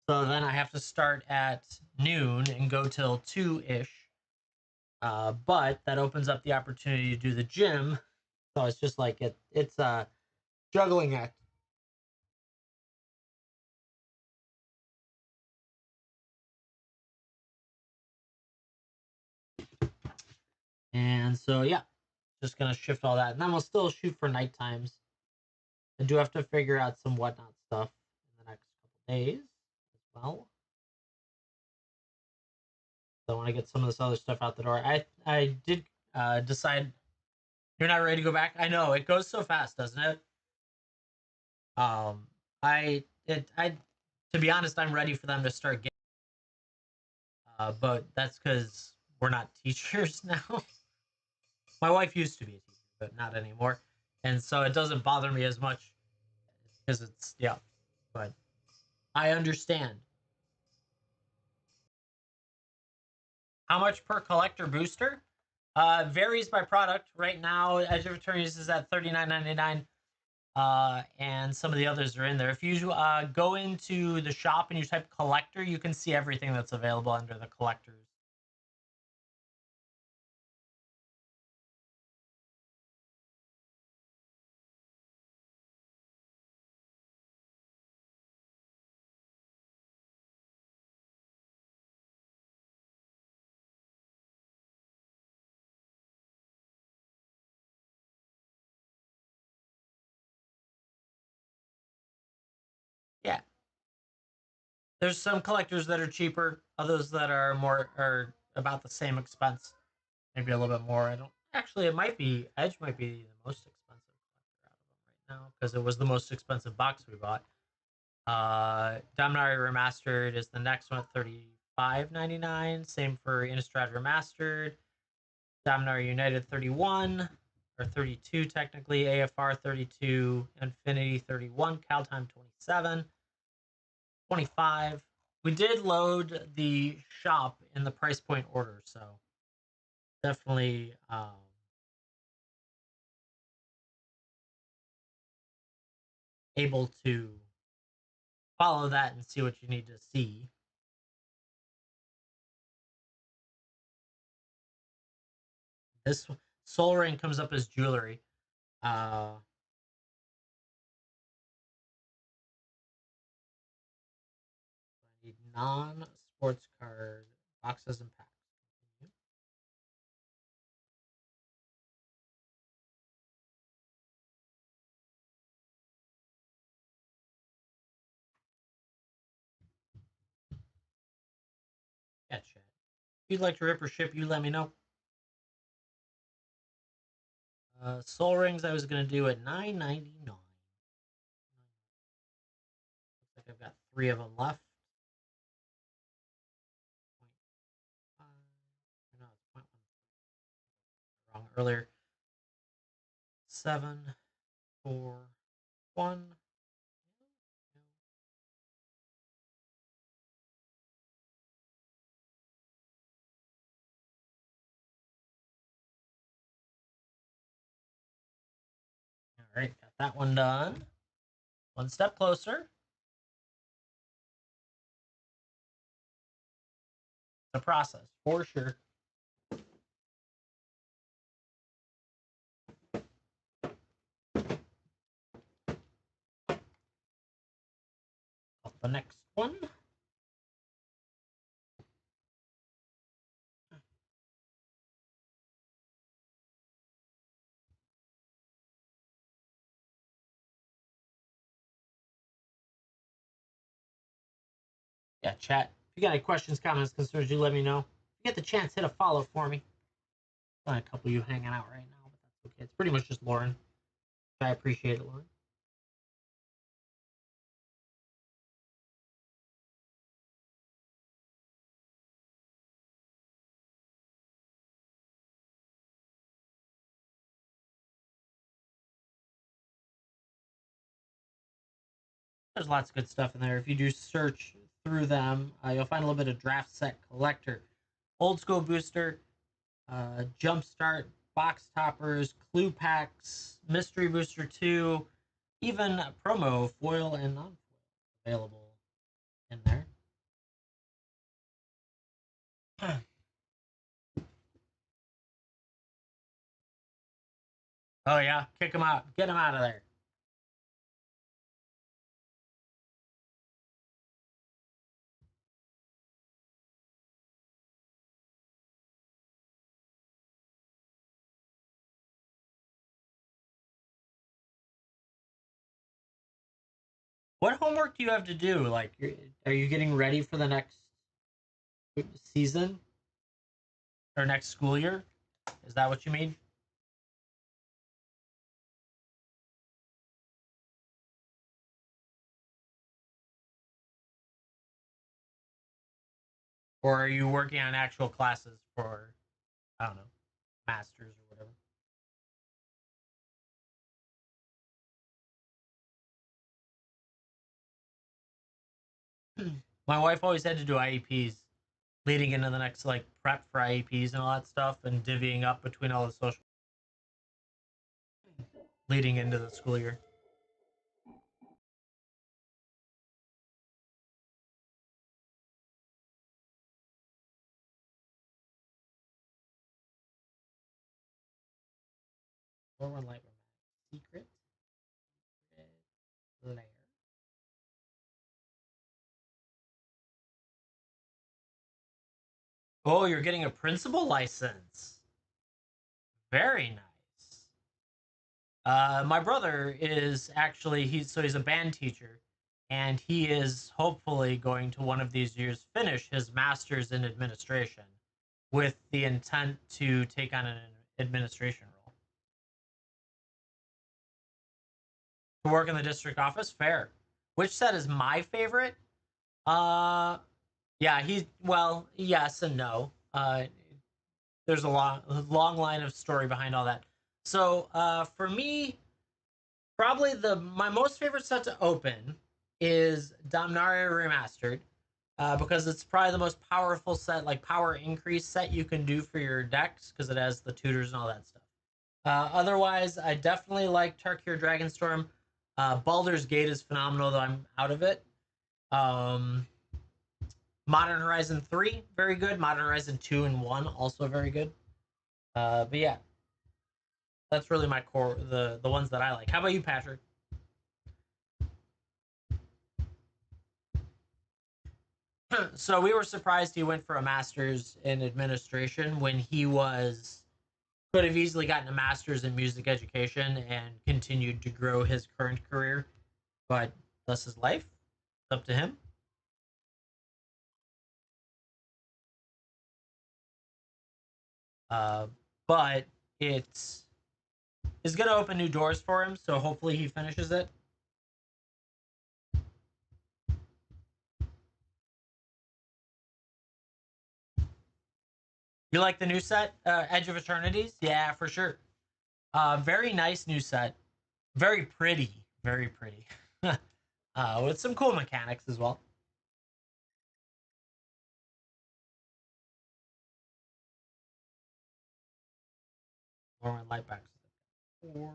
So then I have to start at noon and go till 2-ish. But that opens up the opportunity to do the gym. So it's just like it's a juggling act. And so yeah, just gonna shift all that, and then we'll still shoot for night times. I do have to figure out some whatnot stuff in the next couple days as well. So I want to get some of this other stuff out the door. I did decide. You're not ready to go back? I know it goes so fast, doesn't it? Um, I to be honest, I'm ready for them to start getting. But that's because we're not teachers now. My wife used to be a teacher, but not anymore, and so it doesn't bother me as much because it's yeah. But I understand. How much per collector booster? Varies by product. Right now, Edge of Eternities is at $39.99. And some of the others are in there. If you go into the shop and you type collector, you can see everything that's available under the collectors. Yeah. There's some collectors that are cheaper, others that are more are about the same expense, maybe a little bit more. I don't actually. It might be Edge might be the most expensive collector out of them right now because it was the most expensive box we bought. Dominaria Remastered is the next one at $35.99. Same for Innistrad Remastered. Dominaria United 31 or 32 technically. AFR 32. Infinity 31. Caltime 27. 25. We did load the shop in the price point order, so definitely able to follow that and see what you need to see. This Soul Ring comes up as jewelry. Uh, I need non-sports card boxes and packs. Yeah, chat. If you'd like to rip or ship, you let me know. Soul Rings I was gonna do at $9.99. Looks like I've got 3 of them left. No, it's 0.1. Wrong earlier. 7, 4, 1. All right, got that one done. One step closer. The process for sure. The next one. Yeah, chat. If you got any questions, comments, concerns, you let me know. If you get the chance, hit a follow for me. Got a couple of you hanging out right now, but that's okay. It's pretty much just Lauren. I appreciate it, Lauren. There's lots of good stuff in there. If you do search through them, you'll find a little bit of draft set collector, old school booster, jumpstart, box toppers, clue packs, mystery booster 2, even promo foil and non foil available in there. Oh yeah, kick him out, get him out of there. What homework do you have to do? Like, are you getting ready for the next season or next school year? Is that what you mean? Or are you working on actual classes for, I don't know, masters or whatever? My wife always had to do IEPs leading into the next like prep for IEPs and all that stuff and divvying up between all the social leading into the school year. Or one light secret layer. Oh, you're getting a principal license. Very nice. My brother is actually he's a band teacher, and he is hopefully going to one of these years finish his master's in administration, with the intent to take on an administration role. To work in the district office, fair. Which set is my favorite? Uh, yeah, he's well, yes and no. There's a long line of story behind all that. So, for me, probably the my most favorite set to open is Dominaria Remastered, because it's probably the most powerful set, like power increase set you can do for your decks because it has the tutors and all that stuff. Otherwise, I definitely like Tarkir Dragonstorm. Baldur's Gate is phenomenal, though I'm out of it. Um, Modern Horizon 3, very good. Modern Horizon 2 and 1, also very good. But yeah, that's really my core, the ones that I like. How about you, Patrick? So we were surprised he went for a master's in administration when he was could have easily gotten a master's in music education and continued to grow his current career, but that's his life. It's up to him. Uh, but it's is going to open new doors for him, so hopefully he finishes it. You like the new set, Edge of Eternities? Yeah, for sure. Very nice new set. Very pretty. Very pretty. With some cool mechanics as well. More on light backs. Four.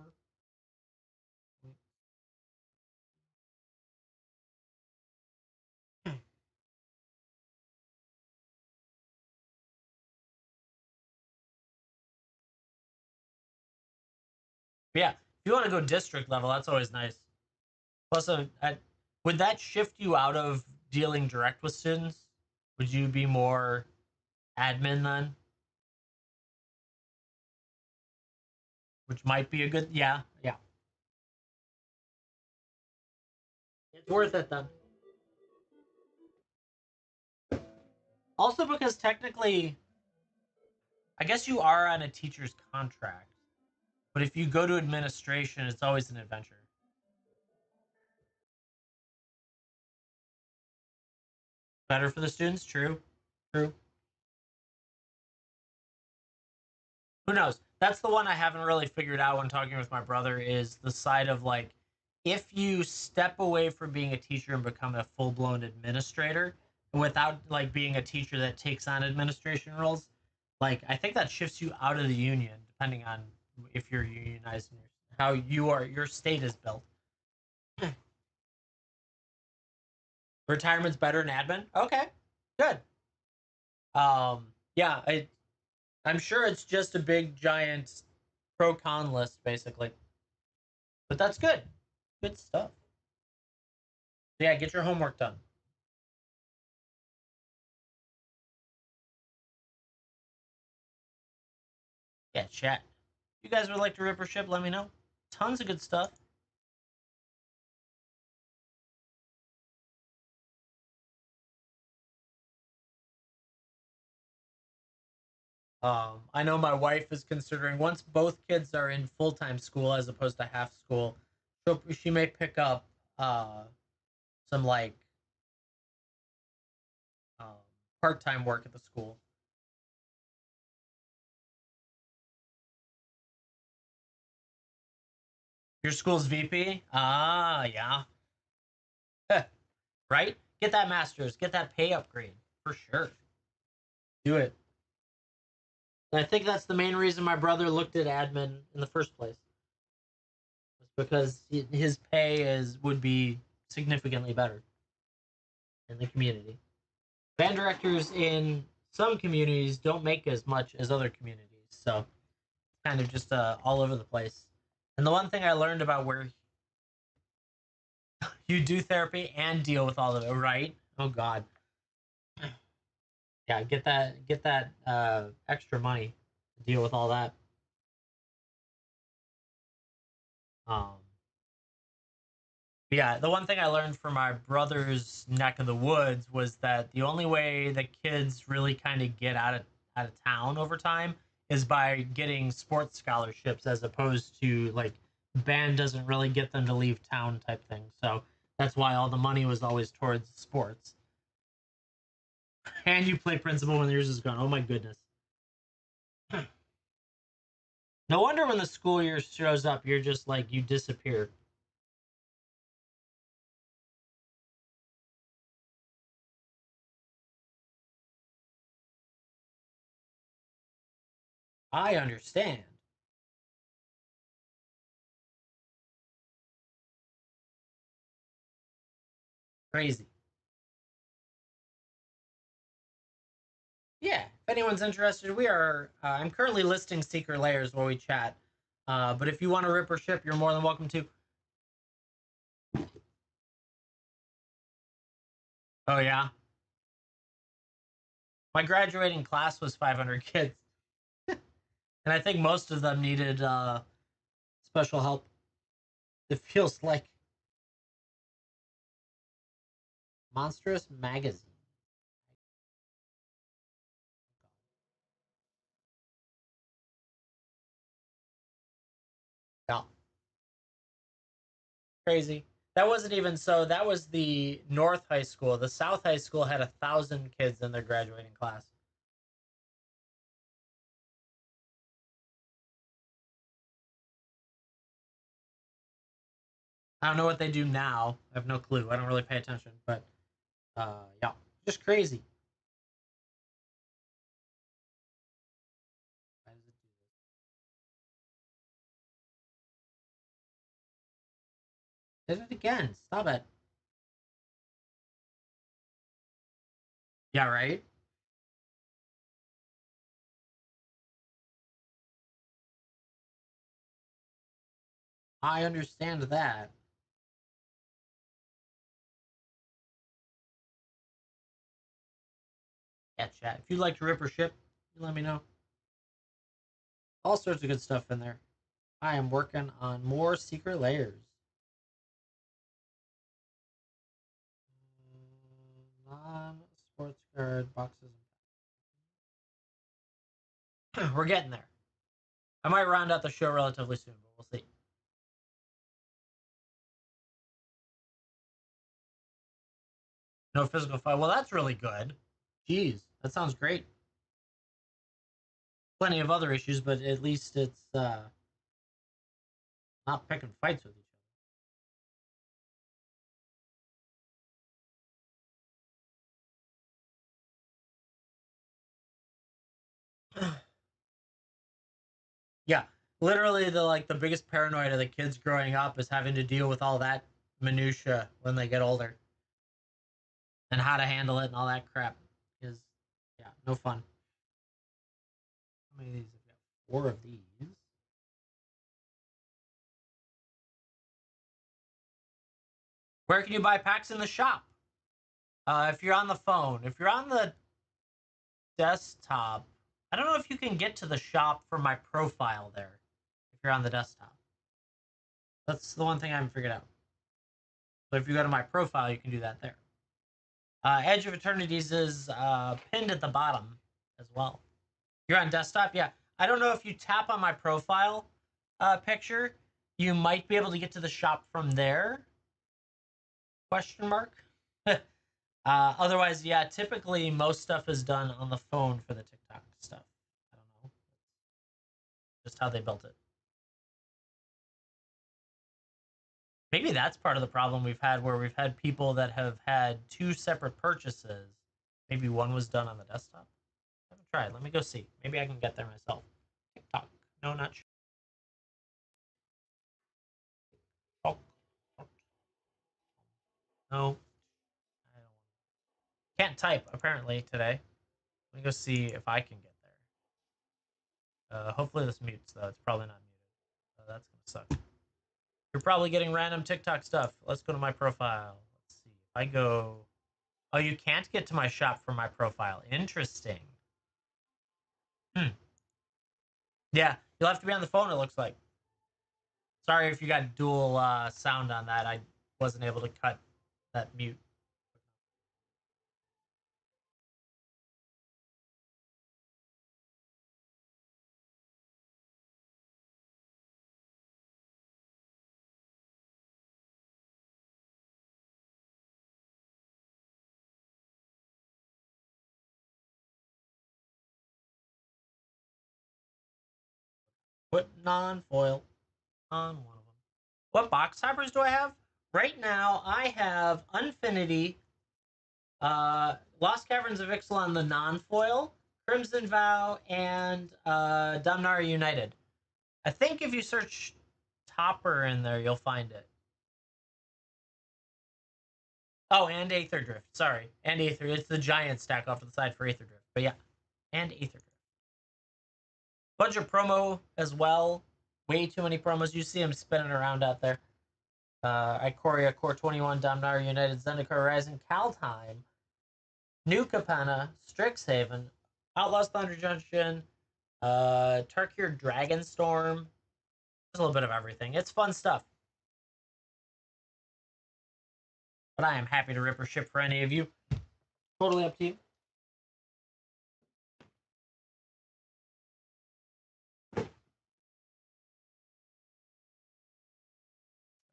Yeah, if you want to go district level, that's always nice. Plus, would that shift you out of dealing direct with students? Would you be more admin then? Which might be a good, yeah, yeah. It's worth it then. Also, because technically, I guess you are on a teacher's contract, but if you go to administration, it's always an adventure. Better for the students, true, true. Who knows? That's the one I haven't really figured out when talking with my brother is the side of like if you step away from being a teacher and become a full-blown administrator without like being a teacher that takes on administration roles, like I think that shifts you out of the union depending on if you're unionized and how your state is built. Retirement's better than admin. Okay, good. Yeah, I'm sure it's just a big giant pro con list basically. But that's good. Good stuff. Yeah, get your homework done. Yeah, chat. If you guys would like to rip or ship, let me know. Tons of good stuff. I know my wife is considering once both kids are in full time school as opposed to half school, she may pick up some like um, part time work at the school. Your school's VP? Ah, yeah. Right? Get that master's, get that pay upgrade for sure. Do it. And I think that's the main reason my brother looked at admin in the first place, was because his pay is would be significantly better in the community. Band directors in some communities don't make as much as other communities, so kind of just all over the place. And the one thing I learned about where you do therapy and deal with all of it, right? Oh God, yeah, get that extra money to deal with all that. Um, yeah, the one thing I learned from my brother's neck of the woods was that the only way that kids really kind of get out of town over time is by getting sports scholarships as opposed to like band doesn't really get them to leave town type thing. So That's why all the money was always towards sports. And you play principal when yours is gone. Oh my goodness. No wonder when the school year shows up, you're just like, you disappear. I understand. Crazy. Yeah, if anyone's interested, we are. I'm currently listing secret layers while we chat. But if you want to rip or ship, you're more than welcome to. Oh yeah, my graduating class was 500 kids, and I think most of them needed special help. It feels like monstrous magazine. Yeah, crazy. That wasn't even so. That was the North High School. The South High School had 1,000 kids in their graduating class. I don't know what they do now. I have no clue. I don't really pay attention, but yeah, just crazy. Why does it do this? Did it again? Stop it. Yeah, right. I understand that. Yeah, chat. If you'd like to rip or ship, let me know. All sorts of good stuff in there. I am working on more secret layers. Non-sports card boxes. We're getting there. I might round out the show relatively soon, but we'll see. No physical fight. Well, that's really good. Jeez, that sounds great. Plenty of other issues, but at least it's not picking fights with each other. Yeah, literally the biggest paranoia of the kids growing up is having to deal with all that minutia when they get older and how to handle it and all that crap. Is yeah, no fun. How many of these have got? Four of these. Where can you buy packs in the shop? If you're on the phone, if you're on the desktop, I don't know if you can get to the shop from my profile there. If you're on the desktop, that's the one thing I haven't figured out. But if you go to my profile, you can do that there. Edge of Eternities is pinned at the bottom as well. You're on desktop, yeah. I don't know if you tap on my profile picture, you might be able to get to the shop from there. Question mark. Otherwise, yeah. Typically, most stuff is done on the phone for the TikTok stuff. I don't know, just how they built it. Maybe that's part of the problem we've had, where we've had people that have had two separate purchases. Maybe one was done on the desktop. I haven't tried. Let me go see. Maybe I can get there myself. TikTok. No, not sure. Oh, no. I don't. Can't type apparently today. Let me go see if I can get there. Hopefully this mutes though. It's probably not muted. That's gonna suck. You're probably getting random TikTok stuff. Let's go to my profile. Let's see. If I go, oh, you can't get to my shop from my profile. Interesting. Hmm. Yeah, you'll have to be on the phone. It looks like. Sorry if you got dual sound on that. I wasn't able to cut that mute. Put non-foil on one of them. What box toppers do I have? Right now, I have Unfinity, Lost Caverns of Ixalan, the non-foil, Crimson Vow, and Damnara United. I think if you search Topper in there, you'll find it. Oh, and Aether Drift. Sorry. And Aether. It's the giant stack off to the side for Aether Drift. But yeah, and Aether Drift. Bunch of promo as well. Way too many promos. You see them spinning around out there. Ikoria, Core 21, Damnara United, Zendikar Rising, Kaldheim, New Capenna, Strixhaven, Outlaws Thunder Junction, Tarkir Dragonstorm. There's a little bit of everything. It's fun stuff. But I am happy to rip or ship for any of you. Totally up to you.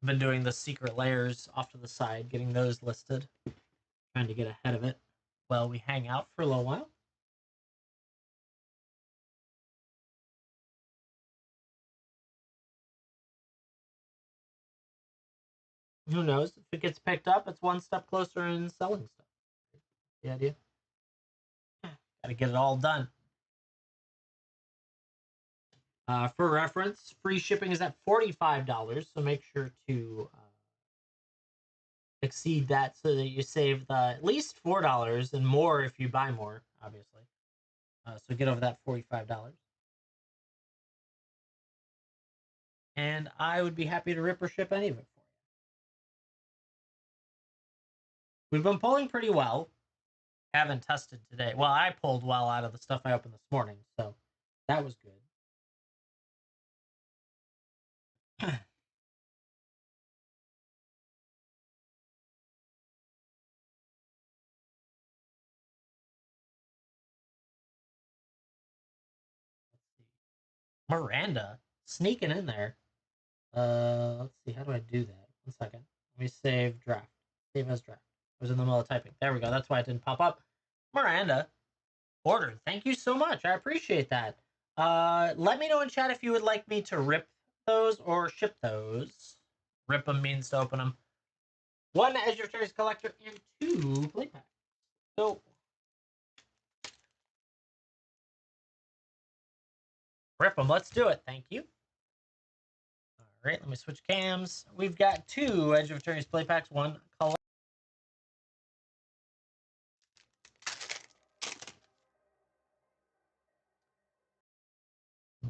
I've been doing the secret layers off to the side, getting those listed. Trying to get ahead of it while we hang out for a little while. Who knows? If it gets picked up, it's one step closer in selling stuff. The idea. Gotta get it all done. For reference, free shipping is at $45, so make sure to exceed that so that you save at least $4 and more if you buy more, obviously. So get over that $45. And I would be happy to rip or ship any of it for you. We've been pulling pretty well. Haven't tested today. Well, I pulled well out of the stuff I opened this morning, so that was good. Miranda sneaking in there. Let's see. How do I do that? 1 second. Let me save draft. Save as draft. I was in the middle of typing. There we go. That's why it didn't pop up. Miranda ordered. Thank you so much. I appreciate that. Let me know in chat if you would like me to rip those or ship those. Rip them means to open them. 1 as your Cherries collector and 2 play packs. So rip them. Let's do it. Thank you. All right, let me switch cams. We've got 2 Edge of Eternity's play packs, 1 color.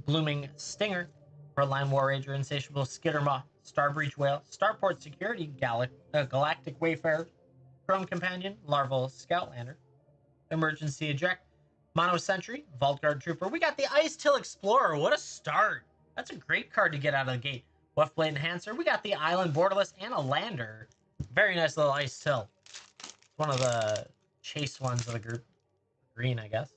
Blooming Stinger, Frontline War Ranger, Insatiable Skittermaw, Starbreach Whale, Starport Security, Galactic Wayfarer, Chrome Companion, Larval Scoutlander, Emergency Eject, Mono Sentry, Vault Guard Trooper. We got the Ice Till Explorer. What a start. That's a great card to get out of the gate. Weftblade Enhancer. We got the Island Borderless and a Lander. Very nice little Ice Till. One of the chase ones of the group. Green, I guess.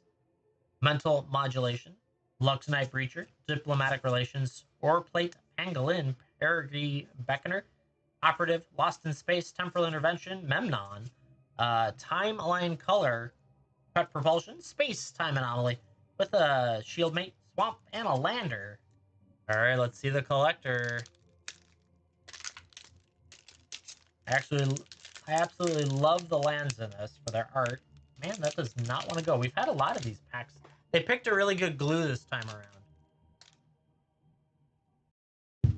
Mental Modulation. Lux Knight Breacher. Diplomatic Relations. Oreplate Pangolin. Perigee Beckoner. Operative. Lost in Space. Temporal Intervention. Memnon. Time Aligned Color. Cut Propulsion, Space Time Anomaly, with a Shieldmate, Swamp, and a Lander. Alright, let's see the collector. Actually, I absolutely love the lands in this for their art. Man, that does not want to go. We've had a lot of these packs. They picked a really good glue this time around. I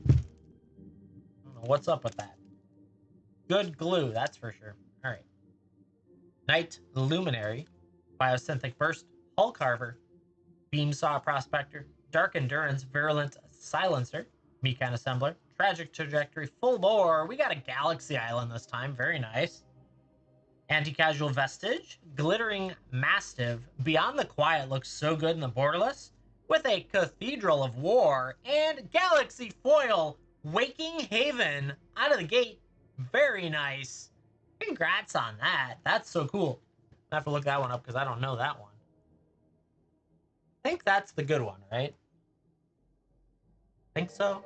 don't know what's up with that. Good glue, that's for sure. Alright. Night Luminary, Biosynthetic Burst, Hull Carver, Beamsaw Prospector, Dark Endurance, Virulent Silencer, Mecan Assembler, Tragic Trajectory, Full Bore. We got a Galaxy Island this time. Very nice. Anti-Casual Vestige, Glittering Mastiff. Beyond the Quiet looks so good in the Borderless. With a Cathedral of War and Galaxy Foil, Waking Haven out of the gate. Very nice. Congrats on that. That's so cool. I have to look that one up because I don't know that one. I think that's the good one, right? Think so.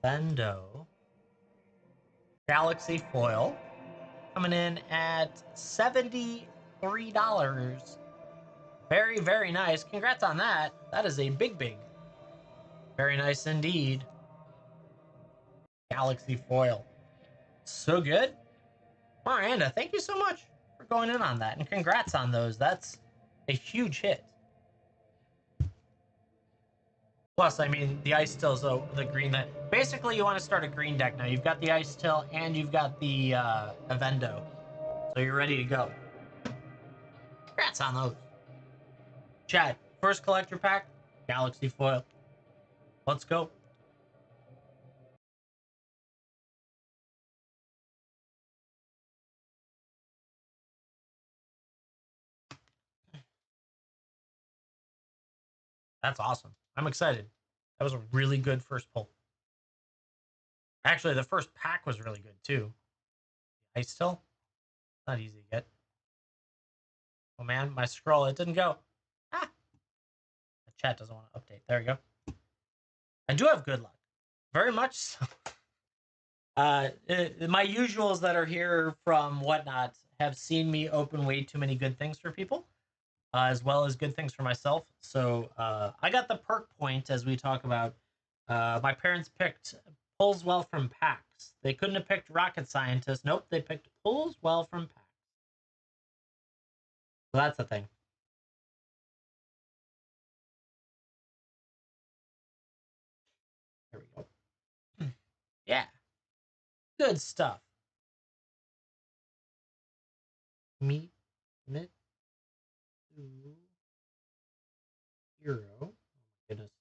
Vendo. Galaxy Foil. Coming in at $73. Very, very nice. Congrats on that. That is a big, big. Very nice indeed. Galaxy foil. So good. Miranda, thank you so much for going in on that. And congrats on those. That's a huge hit. Plus, I mean, the Ice Till's the green that... Basically, you want to start a green deck now. You've got the Ice Till and you've got the Avendo. So you're ready to go. Congrats on those. Chat, first collector pack, Galaxy foil. Let's go. That's awesome. I'm excited. That was a really good first pull. Actually, the first pack was really good too. Ice Still? Not easy to get. Oh man, my scroll, it didn't go. Ah! The chat doesn't want to update. There we go. I do have good luck. Very much so. My usuals that are here from Whatnot have seen me open way too many good things for people, as well as good things for myself. So I got the perk point as we talk about. My parents picked pulls well from packs. They couldn't have picked rocket scientist. Nope, they picked pulls well from packs. So that's the thing. There we go. Yeah, good stuff. Meet Mit Hero. Oh my goodness.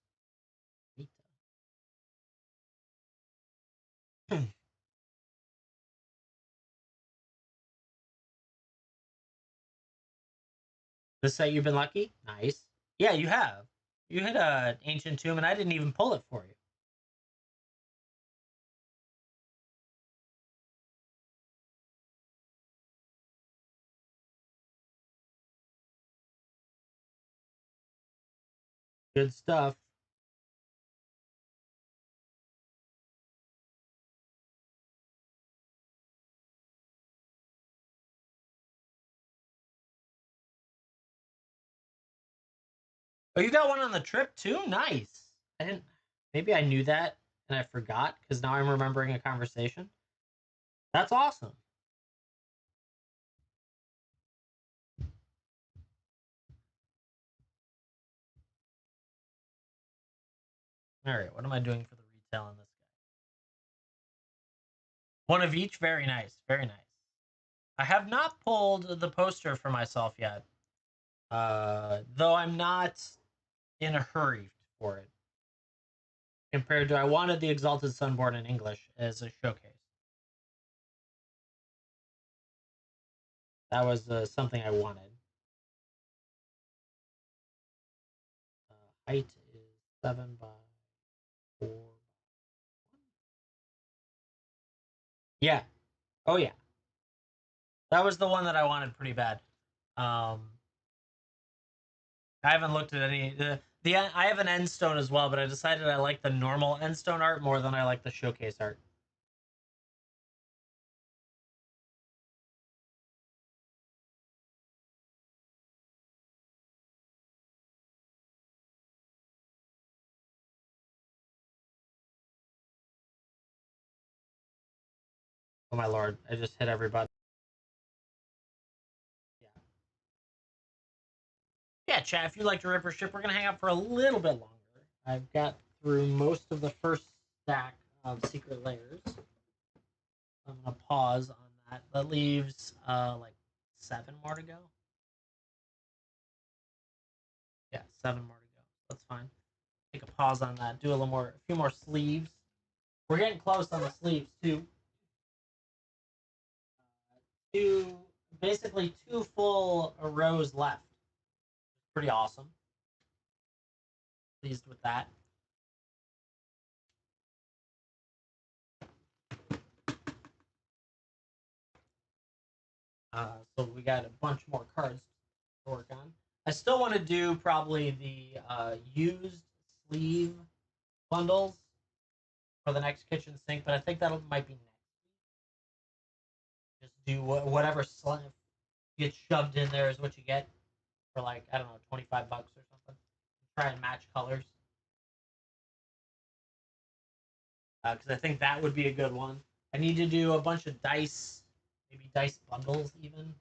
This set you've been lucky? Nice. Yeah, you have. You hit a ancient tomb and I didn't even pull it for you. Good stuff. Oh, you got one on the trip too? Nice. I didn't. Maybe I knew that and I forgot because now I'm remembering a conversation. That's awesome. All right, what am I doing for the retail on this guy? One of each. Very nice. Very nice. I have not pulled the poster for myself yet, though I'm not in a hurry for it. Compared to, I wanted the Exalted Sunborn in English as a showcase. That was something I wanted. Height is 7 by 4. Yeah. Oh yeah. That was the one that I wanted pretty bad. I haven't looked at any the I have an end stone as well, but I decided I like the normal end stone art more than I like the showcase art. Oh my lord, I just hit everybody. Yeah. Yeah, chat, if you'd like to rip or ship, we're gonna hang out for a little bit longer. I've got through most of the first stack of secret layers. I'm gonna pause on that. That leaves like 7 more to go. Yeah, 7 more to go. That's fine. Take a pause on that. Do a few more sleeves. We're getting close on the sleeves too. Two, basically 2 full rows left. Pretty awesome. Pleased with that. So we got a bunch more cards to work on. I still want to do probably the used sleeve bundles for the next kitchen sink, but I think that might be next. Just do whatever gets shoved in there is what you get. for like, I don't know, 25 bucks or something. Try and match colors. Because I think that would be a good one. I need to do a bunch of dice, maybe dice bundles even.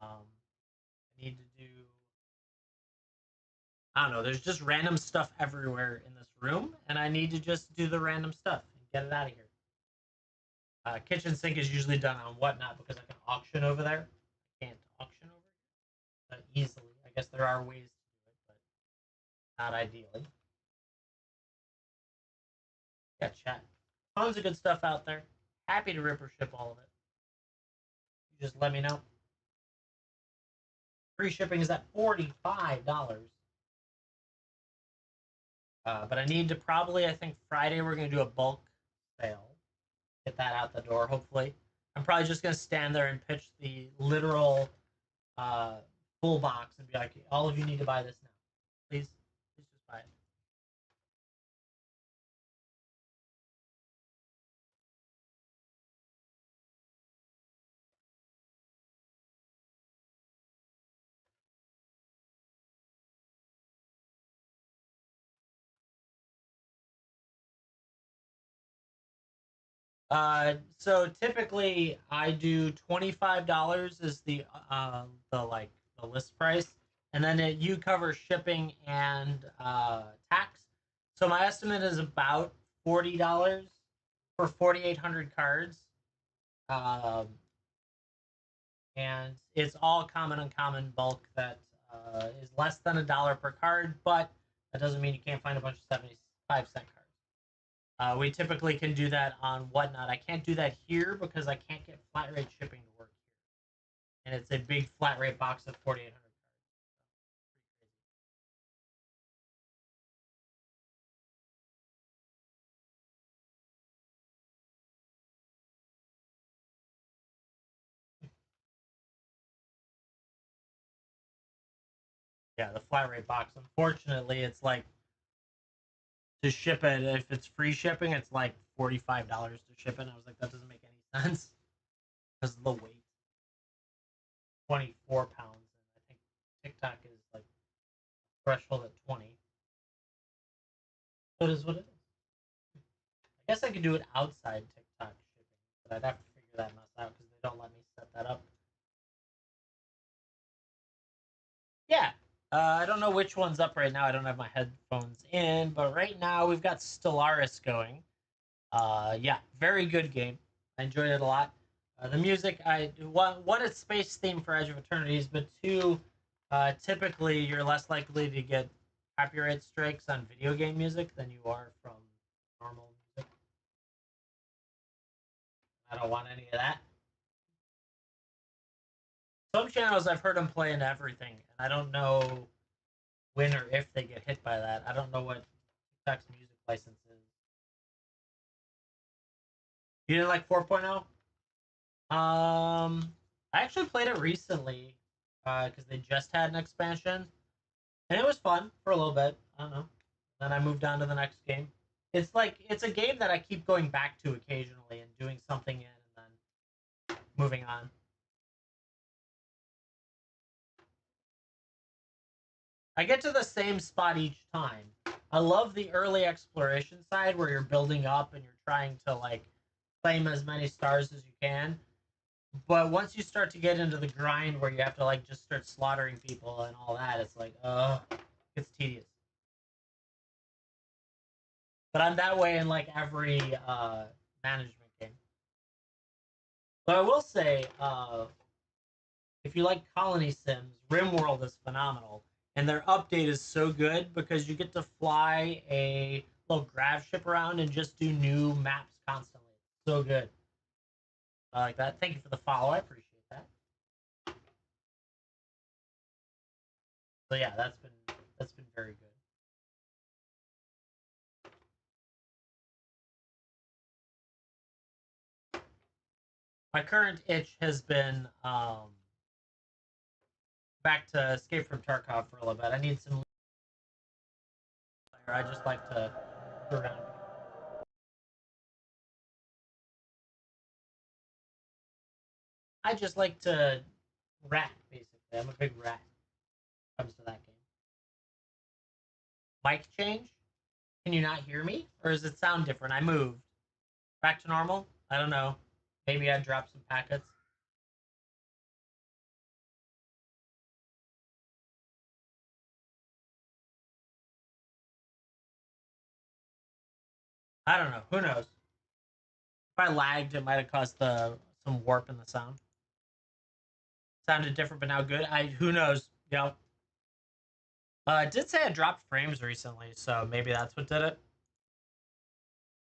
I need to do, I don't know, there's just random stuff everywhere in this room, and I need to just do the random stuff and get it out of here. Kitchen sink is usually done on whatnot because I can auction over there. I can't auction over here easily. I guess there are ways to do it, but not ideally. Yeah, chat. Tons of good stuff out there. Happy to rip or ship all of it. You just let me know. Free shipping is at $45. But I need to probably, I think Friday we're going to do a bulk sale. Get that out the door, hopefully. I'm probably just going to stand there and pitch the literal uh, full box and be like, all of you need to buy this now. Please just buy it. So typically I do $25 is the like the list price, and then you cover shipping and tax. So my estimate is about $40 for 4,800 cards, um, and it's all common uncommon bulk that is less than $1 per card, but that doesn't mean you can't find a bunch of 75-cent cards. We typically can do that on Whatnot. I can't do that here because I can't get flat rate shipping to work here, and it's a big flat rate box of 4,800 cards. Yeah, the flat rate box. Unfortunately, it's like to ship it. If it's free shipping, it's like $45 to ship it. And I was like, that doesn't make any sense because of the weight. 24 pounds, and I think TikTok is like threshold at 20. So it is what it is. I guess I could do it outside TikTok shipping, but I'd have to figure that mess out because they don't let me set that up. Yeah. I don't know which one's up right now. I don't have my headphones in, but right now we've got Stellaris going. Yeah, very good game. I enjoyed it a lot. The music, one, it's space theme for Edge of Eternities, but two, typically you're less likely to get copyright strikes on video game music than you are from normal music. I don't want any of that. Some channels I've heard them play into everything, and I don't know when or if they get hit by that. I don't know what TikTok's music license is. You didn't like 4.0? I actually played it recently because they just had an expansion, and it was fun for a little bit. I don't know. Then I moved on to the next game. It's like it's a game that I keep going back to occasionally and doing something in, and then moving on. I get to the same spot each time. I love the early exploration side where you're building up and you're trying to like claim as many stars as you can. But once you start to get into the grind where you have to like just start slaughtering people and all that, it's like, it's tedious. But I'm that way in like every management game. But I will say, if you like Colony Sims, RimWorld is phenomenal, and their update is so good because you get to fly a little grav ship around and just do new maps constantly. So good. I like that. Thank you for the follow. I appreciate that. So yeah, that's been very good. My current itch has been back to Escape from Tarkov for a little bit. I need some. I just like to screw around. I just like to rat, basically. I'm a big rat. comes to that game. Mic change? Can you not hear me? Or does it sound different? I moved. Back to normal? I don't know. Maybe I dropped some packets. I don't know. Who knows? If I lagged, it might have caused some warp in the sound. Sounded different, but now good. Who knows? Yep. It did say I dropped frames recently, so maybe that's what did it.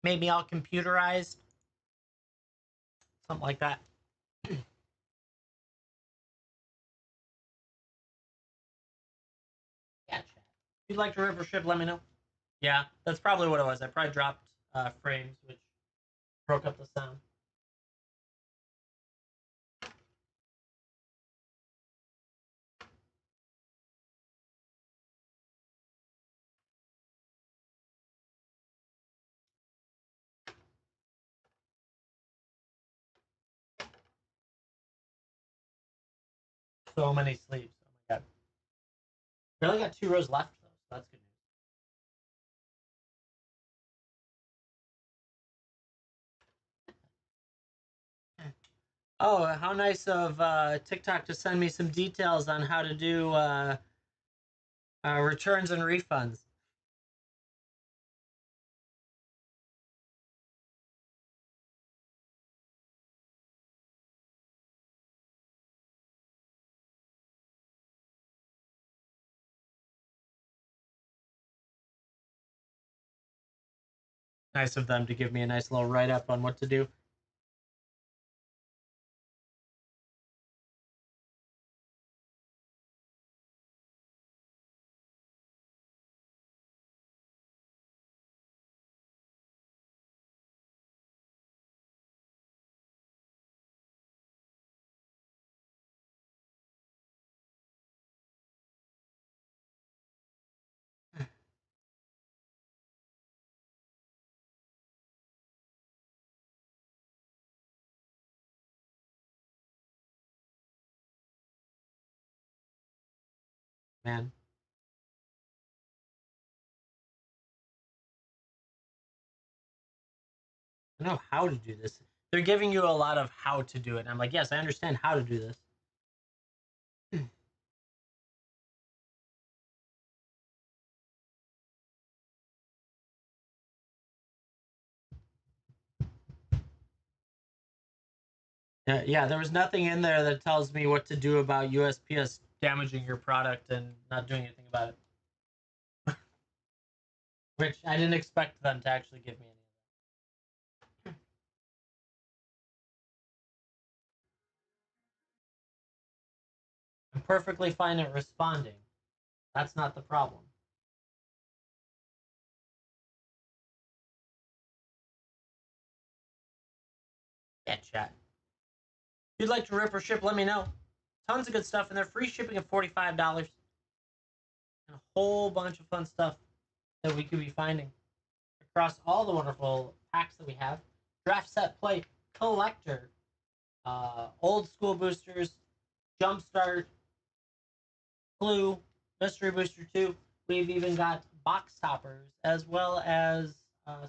Maybe all computerized, something like that. Yeah, chat. If you'd like to rip or ship, let me know. Yeah, that's probably what it was. I probably dropped frames, which broke up the sound. So many sleeps. Oh my god. We only got 2 rows left though, so that's good news. Oh, how nice of TikTok to send me some details on how to do returns and refunds. Nice of them to give me a nice little write up on what to do. Man, I know how to do this. They're giving you a lot of how to do it. And I'm like, yes, I understand how to do this. Yeah, there was nothing in there that tells me what to do about USPS damaging your product and not doing anything about it. Which I didn't expect them to actually give me any of that. I'm perfectly fine at responding. That's not the problem. Yeah, chat. If you'd like to rip or ship, let me know. Tons of good stuff in there. Free shipping at $45. And a whole bunch of fun stuff that we could be finding across all the wonderful packs that we have. Draft set play collector, old school boosters, jumpstart, clue, mystery booster 2. We've even got box toppers as well as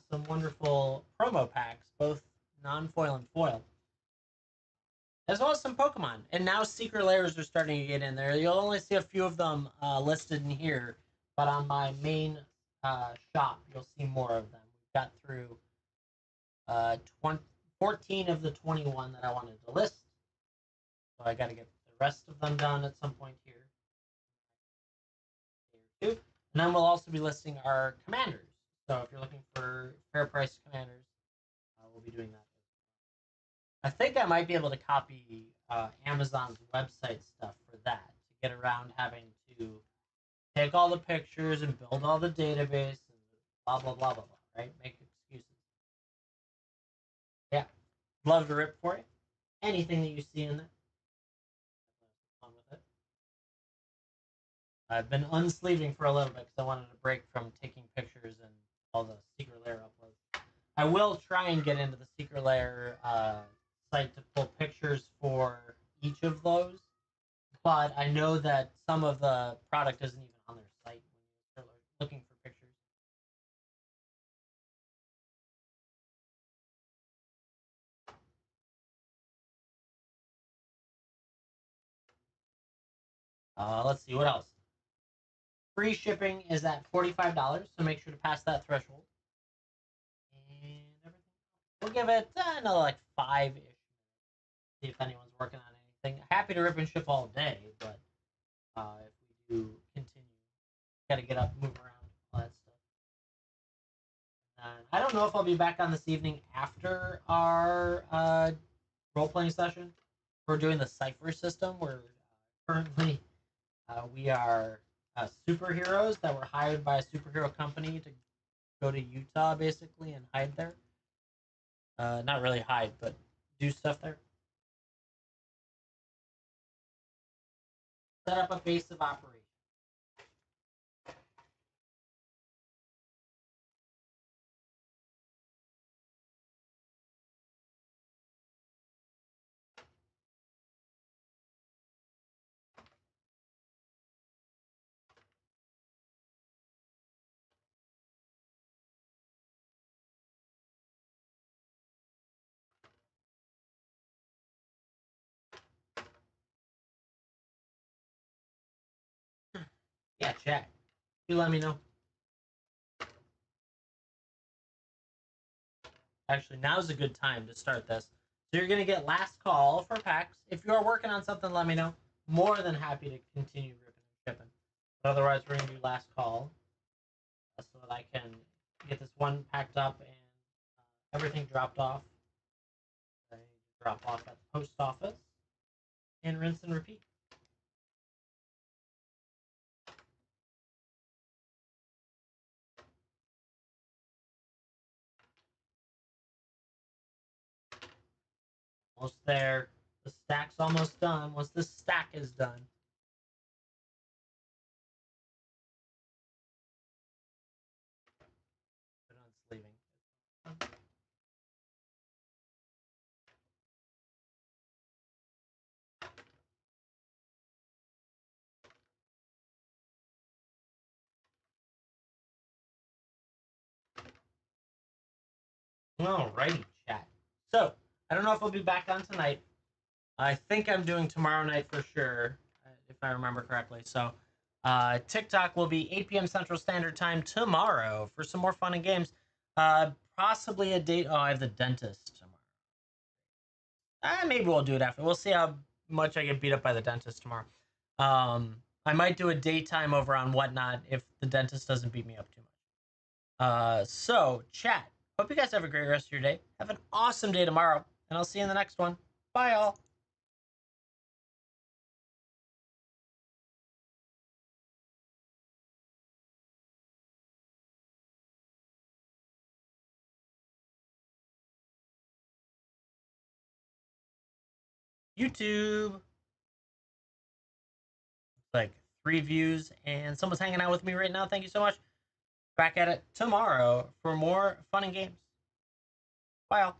some wonderful promo packs, both non-foil and foil, as well as some Pokemon. And now secret layers are starting to get in there. You'll only see a few of them listed in here, but on my main shop, you'll see more of them. We've got through 14 of the 21 that I wanted to list. So I got to get the rest of them done at some point here. And then we'll also be listing our commanders. So if you're looking for fair price commanders, we'll be doing that. I think I might be able to copy Amazon's website stuff for that to get around having to take all the pictures and build all the database and blah blah blah blah blah. Right? Make excuses. Yeah, love to rip for you. Anything that you see in there, fun with it. I've been unsleeving for a little bit because I wanted a break from taking pictures and all the secret layer uploads. I will try and get into the secret layer site to pull pictures for each of those, but I know that some of the product isn't even on their site when you start looking for pictures. Let's see what else. Free shipping is at $45, so make sure to pass that threshold. And everything. We'll give it another like 5-ish. See if anyone's working on anything. Happy to rip and ship all day, but if we do continue, gotta get up, move around, all that stuff. I don't know if I'll be back on this evening after our role playing session. We're doing the cipher system. We're currently we are superheroes that were hired by a superhero company to go to Utah basically and hide there. Not really hide, but do stuff there. Set up a base of operation. Yeah, chat. You let me know. Actually, now's a good time to start this. So you're gonna get last call for packs. If you are working on something, let me know. More than happy to continue ripping and shipping. But otherwise, we're gonna do last call so that I can get this one packed up and everything dropped off. I drop off at the post office and rinse and repeat. Almost there. The stack's almost done. Once the stack is done, put on sleeving. Alrighty, chat. So I don't know if I'll be back on tonight. I think I'm doing tomorrow night for sure, if I remember correctly. So TikTok will be 8 p.m. Central Standard Time tomorrow for some more fun and games. Possibly a date. Oh, I have the dentist tomorrow. Maybe we'll do it after. We'll see how much I get beat up by the dentist tomorrow. I might do a daytime over on Whatnot if the dentist doesn't beat me up too much. So, chat. Hope you guys have a great rest of your day. Have an awesome day tomorrow, and I'll see you in the next one. Bye, all. YouTube. Like 3 views, and someone's hanging out with me right now. Thank you so much. Back at it tomorrow for more fun and games. Bye, all.